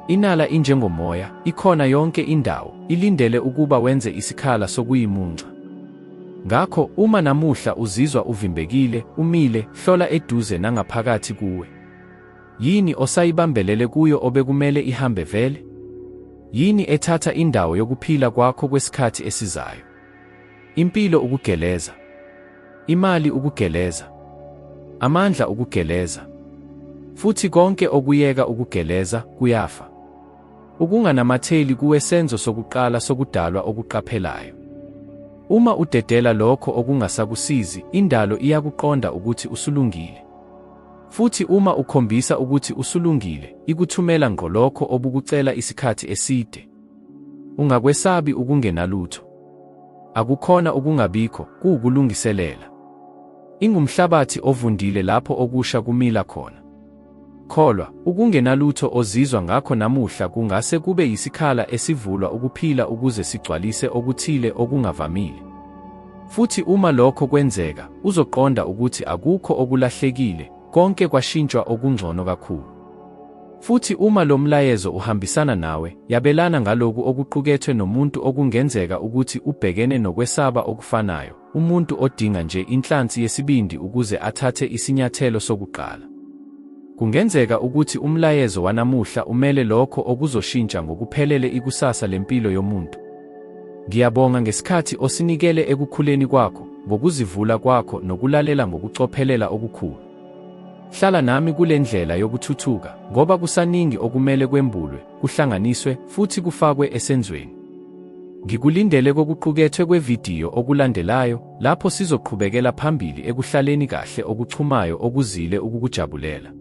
Inala injengomoya, ikhona yonke indawo, ilindele ukuba wenze isikhala sokuyimunca. Ngakho, uma namuhla uzizwa uvimbekile, umile, hlola eduze nangaphakathi kuwe. Yini osayibambelele kuyo obekumele ihambe vele? Yini ethatha indawo yokuphila kwakho kwesikhathi esizayo? Impilo ukugeleza. Imali ukugeleza. Amandla ukugeleza. Futhi konke okuyeka ukugeleza kuyafa. Ukunganamatheli kuwesenzo sokuqala sokudalwa okuqaphelayo. Uma udedela lokho okungasakusizi, indalo iyakuqonda ukuthi usulungile. Futhi uma ukhombisa ukuthi usulungile, ikuthumela ngqo lokho obukucela isikhathi eside. Ungakwesabi ukungenalutho. Akukhona ukungabikho, kuukulungiselela. Ingumhlabathi ovundile lapho okusha kumila khona. Kholwa, ukungenalutho ozizwa ngakho namuhla kungase kube yisikhala esivulwa ukuphila ukuze sigcwalise okuthile okungavamile. Futhi uma lokho kwenzeka, uzoqonda ukuthi akukho okulahlekile, konke kwashintshwa okungcono kakhulu. Futhi uma lo mlayezo uhambisana nawe, yabelana ngaloku okuqukethwe nomuntu okungenzeka ukuthi ubhekene nokwesaba okufanayo, umuntu odinga nje inhlansi yesibindi ukuze athathe isinyathelo sokuqala. Kungenzeka ukuthi umlayezo wanamuhla umele lokho okuzoshintsha ngokuphelele ikusasa lempilo yomuntu. Ngiyabonga ngesikhathi osinikele ekukhuleni kwakho, ngokuzivula kwakho nokulalela ngokucophelela okukhulu. Hlala nami kule ndlela yokuthuthuka, ngoba kusaningi okumele kwembulwe, kuhlanganiswe, futhi kufakwe esenzweni. Ngikulindele kokuqukethwe kwevidiyo okulandelayo, lapho sizoqhubekela phambili ekuhlaleni kahle okuchumayo okuzile ukukujabulela.